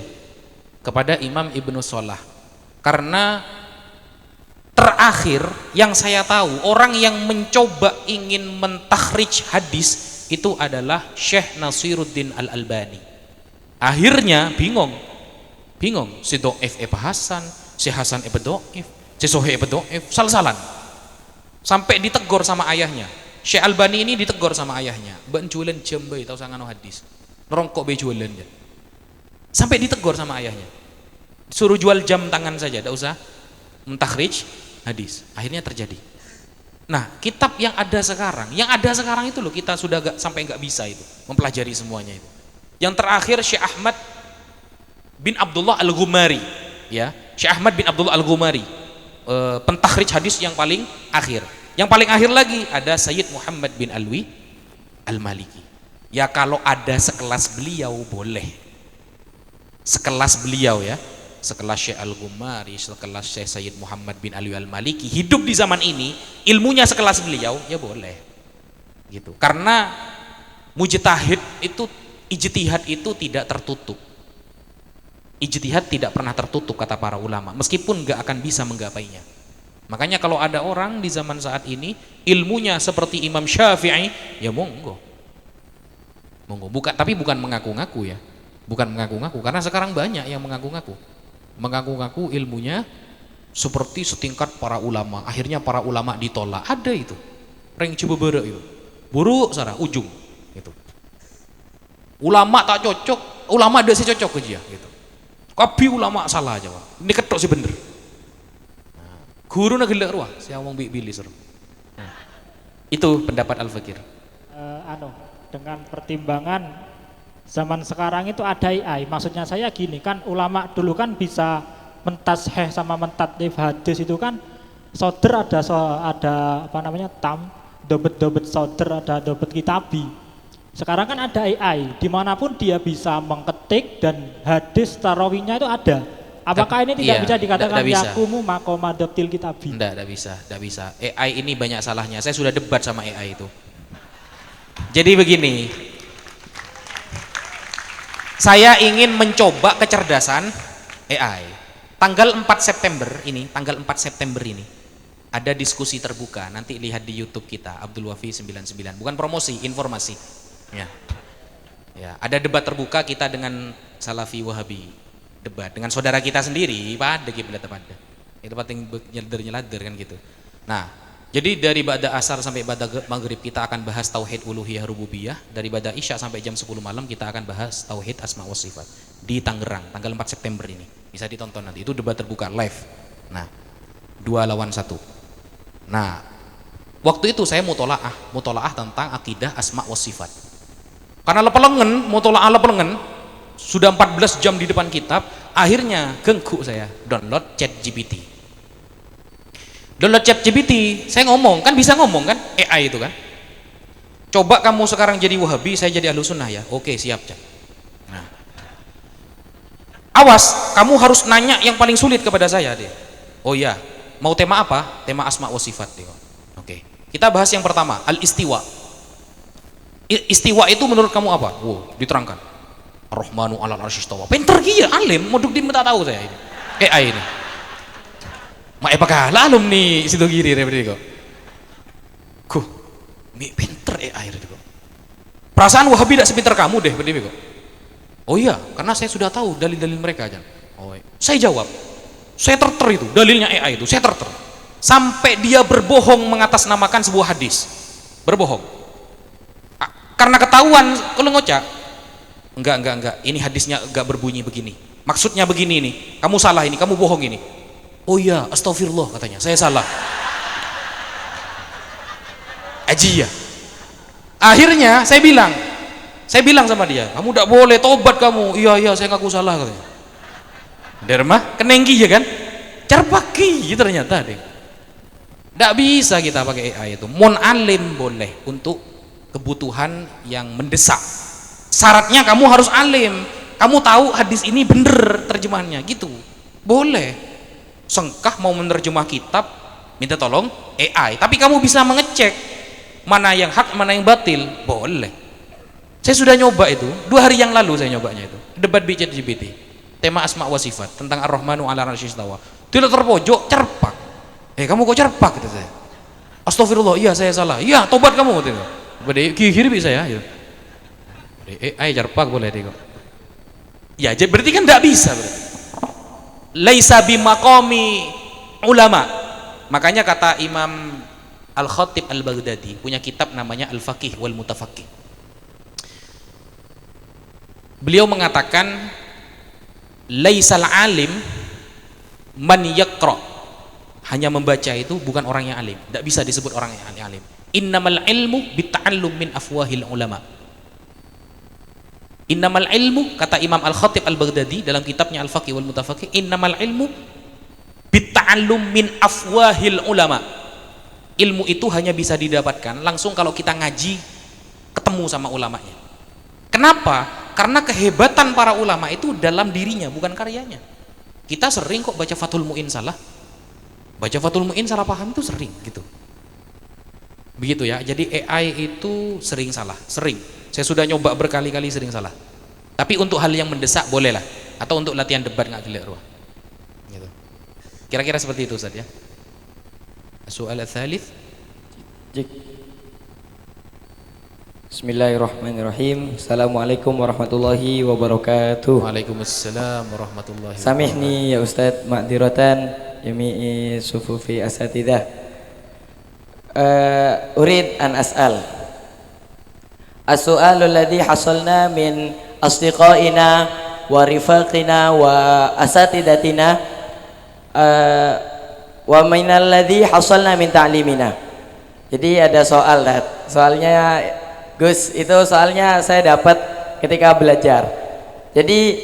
kepada Imam Ibnu Shalah. Karena terakhir yang saya tahu, orang yang mencoba ingin mentakhrij hadis itu adalah Syekh Nasiruddin Al-Albani. Akhirnya bingung, si dhaif apa hasan, si hasan apa dhaif, si sahih apa dhaif, sal-salan. Sampai ditegur sama ayahnya. Syekh Albani ini ditegur sama ayahnya, "Mbak jualan jembe tau sangano hadis. Ngerongkok be jualan." Sampai ditegur sama ayahnya. Suruh jual jam tangan saja, tidak usah mentakhrij hadis. Akhirnya terjadi. Nah, kitab yang ada sekarang itu loh, kita sudah sampai nggak bisa itu mempelajari semuanya itu. Yang terakhir Syekh Ahmad bin Abdullah Al-Ghumari, ya, Syekh Ahmad bin Abdullah Al-Ghumari, pentakhrij hadis yang paling akhir. Yang paling akhir lagi ada Sayyid Muhammad bin Alwi Al-Maliki. Ya kalau ada sekelas beliau boleh. Sekelas beliau ya, sekelas Syekh Al-Ghumari, sekelas Syekh Sayyid Muhammad bin Alwi Al-Maliki hidup di zaman ini, ilmunya sekelas beliau, ya boleh. Gitu. Karena mujtahid itu, ijtihad itu tidak tertutup. Ijtihad tidak pernah tertutup kata para ulama, meskipun nggak akan bisa menggapainya. Makanya kalau ada orang di zaman saat ini ilmunya seperti Imam Syafi'i, ya monggo. Tapi bukan mengaku-ngaku ya. Bukan mengaku-ngaku, karena sekarang banyak yang mengaku-ngaku ilmunya seperti setingkat para ulama. Akhirnya para ulama ditolak. Ada itu. Reng coba berek itu. Buruk sarah ujung gitu. Ulama tak cocok, ulama ada sih cocok ke dia gitu. Tapi ulama salah aja, Pak. Ini ketok sih bener. Nah, guru nak gelak ruah, saya ngomong bilih ser. Nah, itu pendapat Al-Fakir. Dengan pertimbangan zaman sekarang itu ada AI. Maksudnya saya gini kan, ulama dulu kan bisa mentasheh sama mentatif hadis itu kan, soder ada apa namanya dobet soder, ada dobet kitabi. Sekarang kan ada AI, dimanapun dia bisa mengketik dan hadis tarawihnya itu ada. Apakah ini tidak bisa dikatakan yakumu makomadoptil kitabi? Tidak bisa. AI ini banyak salahnya. Saya sudah debat sama AI itu. Jadi begini. Saya ingin mencoba kecerdasan AI. Tanggal 4 September ini ada diskusi terbuka, nanti lihat di YouTube kita Abdul Wafi 99, bukan promosi, informasi ya. Ya, ada debat terbuka kita dengan Salafi Wahabi, debat dengan saudara kita sendiri pada kiblat pada itu paling nyelader kan gitu. Nah, jadi dari ba'da asar sampai ba'da maghrib kita akan bahas tauhid uluhiyah rububiyah, dari ba'da isya sampai jam 10 malam kita akan bahas tauhid asma wa sifat di Tangerang tanggal 4 September ini, bisa ditonton nanti, itu debat terbuka live. Nah, 2 lawan 1. Nah, waktu itu saya mutolaah tentang akidah asma wa sifat. Karena lepelengen, mutolaah lepelengen, sudah 14 jam di depan kitab, akhirnya gengku saya download ChatGPT. Download ChatGPT, saya ngomong, kan bisa ngomong kan, AI itu kan. Coba kamu sekarang jadi Wahabi, saya jadi Ahlussunnah ya. Oke, siap, Cak. Nah. Awas, kamu harus nanya yang paling sulit kepada saya deh. Oh iya, mau tema apa? Tema asma wa sifat deh. Oke. Kita bahas yang pertama, al-istiwa. Istiwa itu menurut kamu apa? Wow, diterangkan. Ar-Rahmanu 'alal 'arsy istawa. Pinter kia, alim, moduk di mata tahu saya ini. AI ini. Mak apakah alumni situ kiri repedi kok. Kuh, mi pinter AI itu kok. Perasaan Wahabi tidak sepinter kamu deh, repedi kok. Oh iya, karena saya sudah tahu dalil-dalil mereka aja. Oh, iya. Saya jawab. Saya terter itu, dalilnya AI itu, saya terter. Sampai dia berbohong mengatasnamakan sebuah hadis. Berbohong. Karena ketahuan kalau ngocak. Enggak. Ini hadisnya enggak berbunyi begini. Maksudnya begini nih. Kamu salah ini, kamu bohong ini. Oh iya, astagfirullah katanya. Saya salah. Aji ya. Akhirnya saya bilang sama dia, kamu tidak boleh tobat kamu. Iya, saya ngaku salah katanya. Derma, kenenggi ya kan? Cerpaki ternyata deh. Tidak bisa kita pakai AI itu. Mon alim boleh untuk kebutuhan yang mendesak. Syaratnya kamu harus alim. Kamu tahu hadis ini bener terjemahannya gitu. Boleh. Sengkah mau menerjemah kitab, minta tolong AI. Tapi kamu bisa mengecek mana yang hak, mana yang batil. Boleh. Saya sudah nyoba itu. 2 hari yang lalu saya nyobanya itu. Debat di ChatGPT. Tema asma wa sifat tentang Ar-Rahmanu 'alal 'arsy istawa. Tidak terpojok, cerpak. Kamu kok cerpak gitu saya. Astagfirullah, iya saya salah. Iya, tobat kamu gitu. Kiri bisa ya. AI cerpak boleh deh kok. Ya, jadi berarti kan tidak bisa berarti. Laisa bimaqami ulama. Makanya kata Imam Al-Khatib Al-Baghdadi punya kitab namanya Al-Faqih wal Mutafaqih. Beliau mengatakan laisal alim man yaqra. Hanya membaca itu bukan orang yang alim. Tidak bisa disebut orang yang alim. Innamal ilmu bita'allum min afwahil ulama. Innamal ilmu, kata Imam Al-Khatib Al-Baghdadi dalam kitabnya Al-Faqih wal Mutafaqih, innamal ilmu bita'allum min afwahil ulama. Ilmu itu hanya bisa didapatkan langsung kalau kita ngaji ketemu sama ulamanya. Kenapa? Karena kehebatan para ulama itu dalam dirinya, bukan karyanya. Kita sering kok baca Fathul Mu'in salah. Baca Fathul Mu'in salah paham itu sering gitu. Begitu ya. Jadi AI itu sering salah, sering. Saya sudah nyoba berkali-kali sering salah. Tapi untuk hal yang mendesak bolehlah. Atau untuk latihan debat nggak gelek ruah. Gitu. Kira-kira seperti itu Ustaz ya. Soal al-thalith. Bismillahirrahmanirrahim. Assalamualaikum warahmatullahi wabarakatuh. Waalaikumsalam warahmatullahi wabarakatuh. Samihni ya Ustaz ma'diratan jami'i sufufi asatidah. Urid an as'al. As-su'alul ladzi hasalna min asdiqaina wa rifaqina wa asatidatina wa minal ladzi hasalna min ta'limina. Jadi ada soal, soalnya Gus, itu soalnya saya dapat ketika belajar. Jadi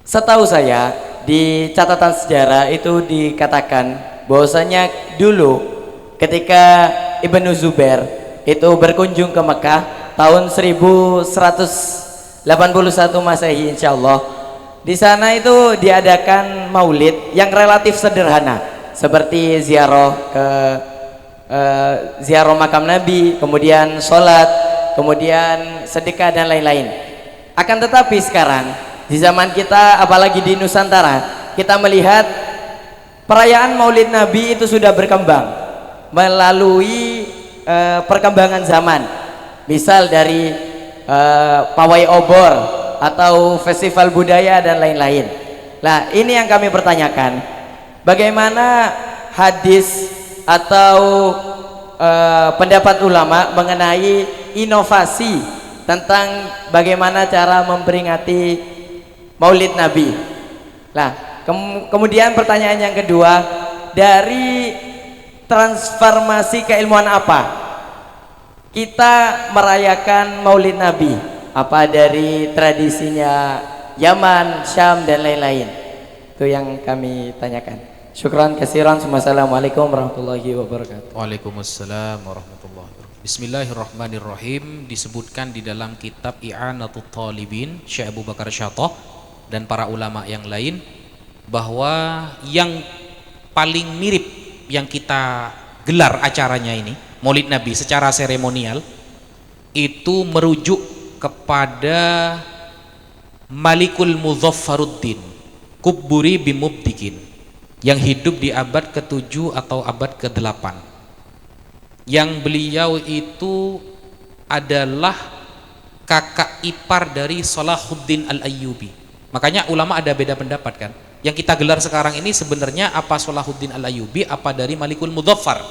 setahu saya di catatan sejarah itu dikatakan bahwasanya dulu ketika Ibnu Zubair itu berkunjung ke Mekah tahun 1181 Masehi insyaallah, di sana itu diadakan maulid yang relatif sederhana seperti ziarah ke ziarah makam Nabi, kemudian sholat, kemudian sedekah dan lain-lain. Akan tetapi sekarang di zaman kita, apalagi di Nusantara, kita melihat perayaan Maulid Nabi itu sudah berkembang melalui perkembangan zaman. Misal dari pawai obor atau festival budaya dan lain-lain. Nah, ini yang kami pertanyakan. Bagaimana hadis atau pendapat ulama mengenai inovasi tentang bagaimana cara memperingati Maulid Nabi. Nah, kemudian pertanyaan yang kedua, dari transformasi keilmuan apa kita merayakan Maulid Nabi? Apa dari tradisinya Yaman, Syam dan lain-lain? Itu yang kami tanyakan. Syukran kasiran. Wassalamualaikum warahmatullahi wabarakatuh. Waalaikumsalam warahmatullahi wabarakatuh. Bismillahirrahmanirrahim. Disebutkan di dalam kitab I'anatul Talibin Syekh Abu Bakar Syatoh dan para ulama yang lain bahwa yang paling mirip yang kita gelar acaranya ini Maulid Nabi secara seremonial itu merujuk kepada Malikul Muzaffaruddin Kubburi Bimubdikin yang hidup di abad ke-7 atau abad ke-8, yang beliau itu adalah kakak ipar dari Salahuddin Al-Ayyubi. Makanya ulama ada beda pendapat kan, yang kita gelar sekarang ini sebenarnya apa Salahuddin Al-Ayyubi apa dari Malikul Muzaffar.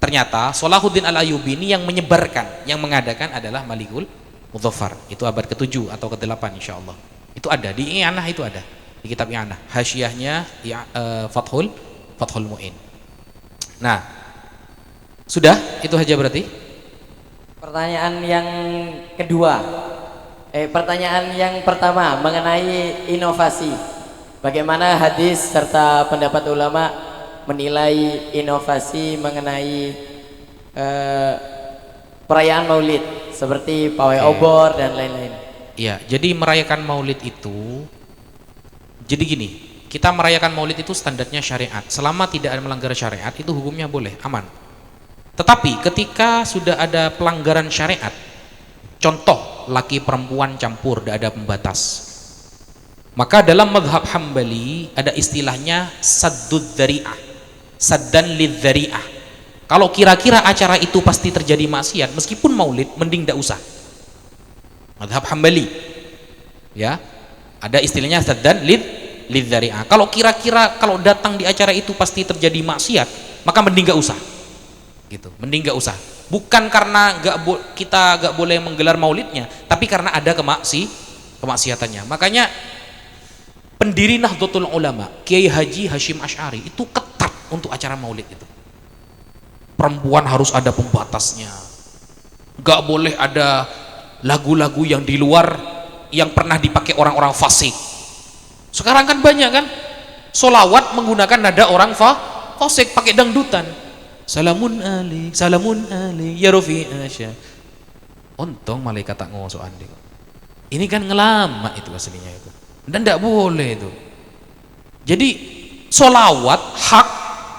Ternyata Salahuddin Al-Ayyubi ini yang menyebarkan, yang mengadakan adalah Malikul Muzaffar. Itu abad ke-7 atau ke-8 insyaallah. Itu ada di I'anah, itu ada di kitab I'anah, hasyiahnya ya, Fathul Mu'in. Nah, sudah itu saja berarti. Pertanyaan yang kedua, pertanyaan yang pertama mengenai inovasi. Bagaimana hadis serta pendapat ulama menilai inovasi mengenai perayaan Maulid seperti pawai obor dan lain-lain. Ya, jadi merayakan Maulid itu, jadi gini, kita merayakan Maulid itu standarnya syariat. Selama tidak ada melanggar syariat itu hukumnya boleh, aman. Tetapi ketika sudah ada pelanggaran syariat, contoh laki perempuan campur, tidak ada pembatas, maka dalam madhab Hambali ada istilahnya saddud dzari'ah, saddan lidzari'ah. Kalau kira-kira acara itu pasti terjadi maksiat, meskipun Maulid mending tidak usah. Madhab Hambali ya, ada istilahnya saddan lidzari'ah. Kalau kira-kira kalau datang di acara itu pasti terjadi maksiat, maka mending gak usah gitu, mending gak usah. Bukan karena kita gak boleh menggelar maulidnya, tapi karena ada kemaksiatannya. Makanya pendiri Nahdlatul Ulama Kiai Haji Hashim Asy'ari itu ketat untuk acara maulid itu. Perempuan harus ada pembatasnya, gak boleh ada lagu-lagu yang di luar yang pernah dipakai orang-orang fasik. Sekarang kan banyak kan solawat menggunakan nada orang fasik, pakai dangdutan. Salamun alaik ya Rafi Asya. Untung malaikat tak ngoso ande. Ini kan ngelama itu aslinya itu. Dan tidak boleh itu. Jadi solawat hak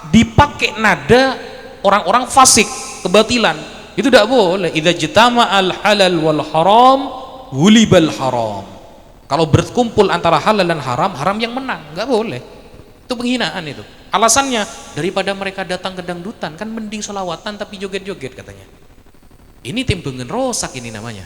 dipakai nada orang-orang fasik, kebatilan. Itu tidak boleh. Idza jitama'al halal wal haram hulibal haram. Kalau berkumpul antara halal dan haram, haram yang menang. Enggak boleh. Itu penghinaan itu. Alasannya, daripada mereka datang ke dangdutan, kan mending selawatan tapi joget-joget katanya. Ini timbangan rosak ini namanya.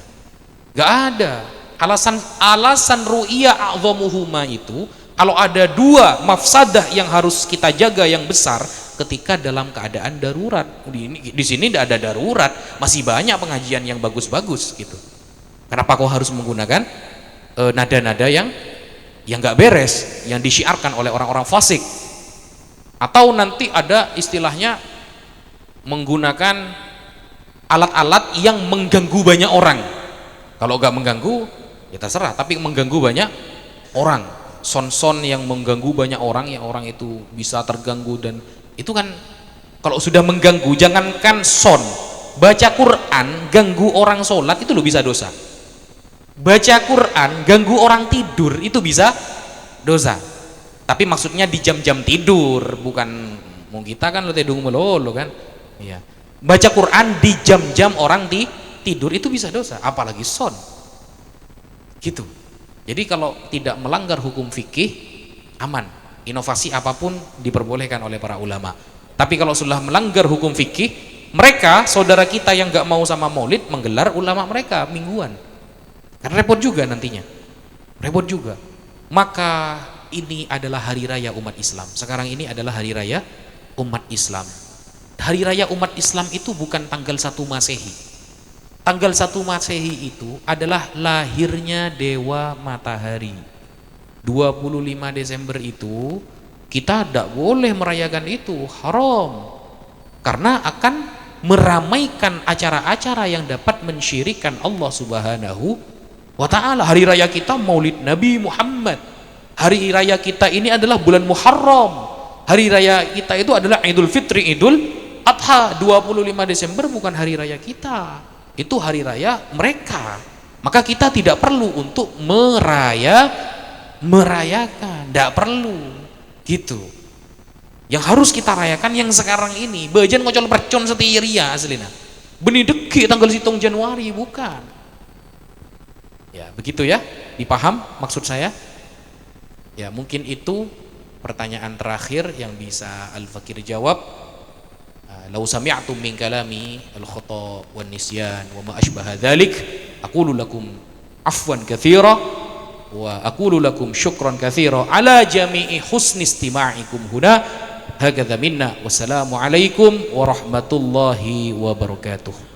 Gak ada. Alasan ru'iyah a'zamuhuma itu, kalau ada dua mafsadah yang harus kita jaga yang besar ketika dalam keadaan darurat. Di sini tidak ada darurat, masih banyak pengajian yang bagus-bagus gitu. Kenapa kau harus menggunakan nada-nada yang gak beres, yang disyiarkan oleh orang-orang fasik? Atau nanti ada istilahnya menggunakan alat-alat yang mengganggu banyak orang. Kalau gak mengganggu ya terserah, tapi mengganggu banyak orang, son-son yang mengganggu banyak orang, yang orang itu bisa terganggu. Dan itu kan kalau sudah mengganggu, jangankan son, baca Quran ganggu orang sholat itu lo bisa dosa. Baca Quran ganggu orang tidur itu bisa dosa. Tapi maksudnya di jam-jam tidur, bukan mau kita kan lo tedung melolo kan. Iya. Baca Quran di jam-jam orang tidur itu bisa dosa, apalagi son. Gitu. Jadi kalau tidak melanggar hukum fikih aman. inovasi apapun diperbolehkan oleh para ulama. Tapi kalau sudah melanggar hukum fikih, mereka saudara kita yang nggak mau sama maulid menggelar ulama mereka mingguan, kan repot juga nantinya, repot juga. Maka ini adalah hari raya umat Islam. Sekarang ini adalah hari raya umat Islam. Hari raya umat Islam itu bukan tanggal 1 Masehi. Tanggal 1 Masehi itu adalah lahirnya Dewa Matahari. 25 Desember itu kita tidak boleh merayakan itu, haram. Karena akan meramaikan acara-acara yang dapat mensyirikan Allah Subhanahu wa ta'ala. Hari raya kita Maulid Nabi Muhammad. Hari raya kita ini adalah bulan Muharram. Hari raya kita itu adalah Idul Fitri, Idul Adha. 25 Desember bukan hari raya kita, itu hari raya mereka. Maka kita tidak perlu untuk merayakan, tidak perlu gitu. Yang harus kita rayakan yang sekarang ini. Bajan ngocol percon setiria aslina. Benih deki tanggal situng Januari, bukan. Ya begitu ya, dipaham maksud saya? Ya mungkin itu pertanyaan terakhir yang bisa Al-Fakir jawab. Lau sami'tum min kalami al-khata' wan nisyan wa ma ashbaha dzalik aqulu lakum afwan katsira wa aqulu lakum syukran katsira ala jami'i husni istima'ikum huna. Hakadha minna. Wassalamu alaikum warahmatullahi wabarakatuh.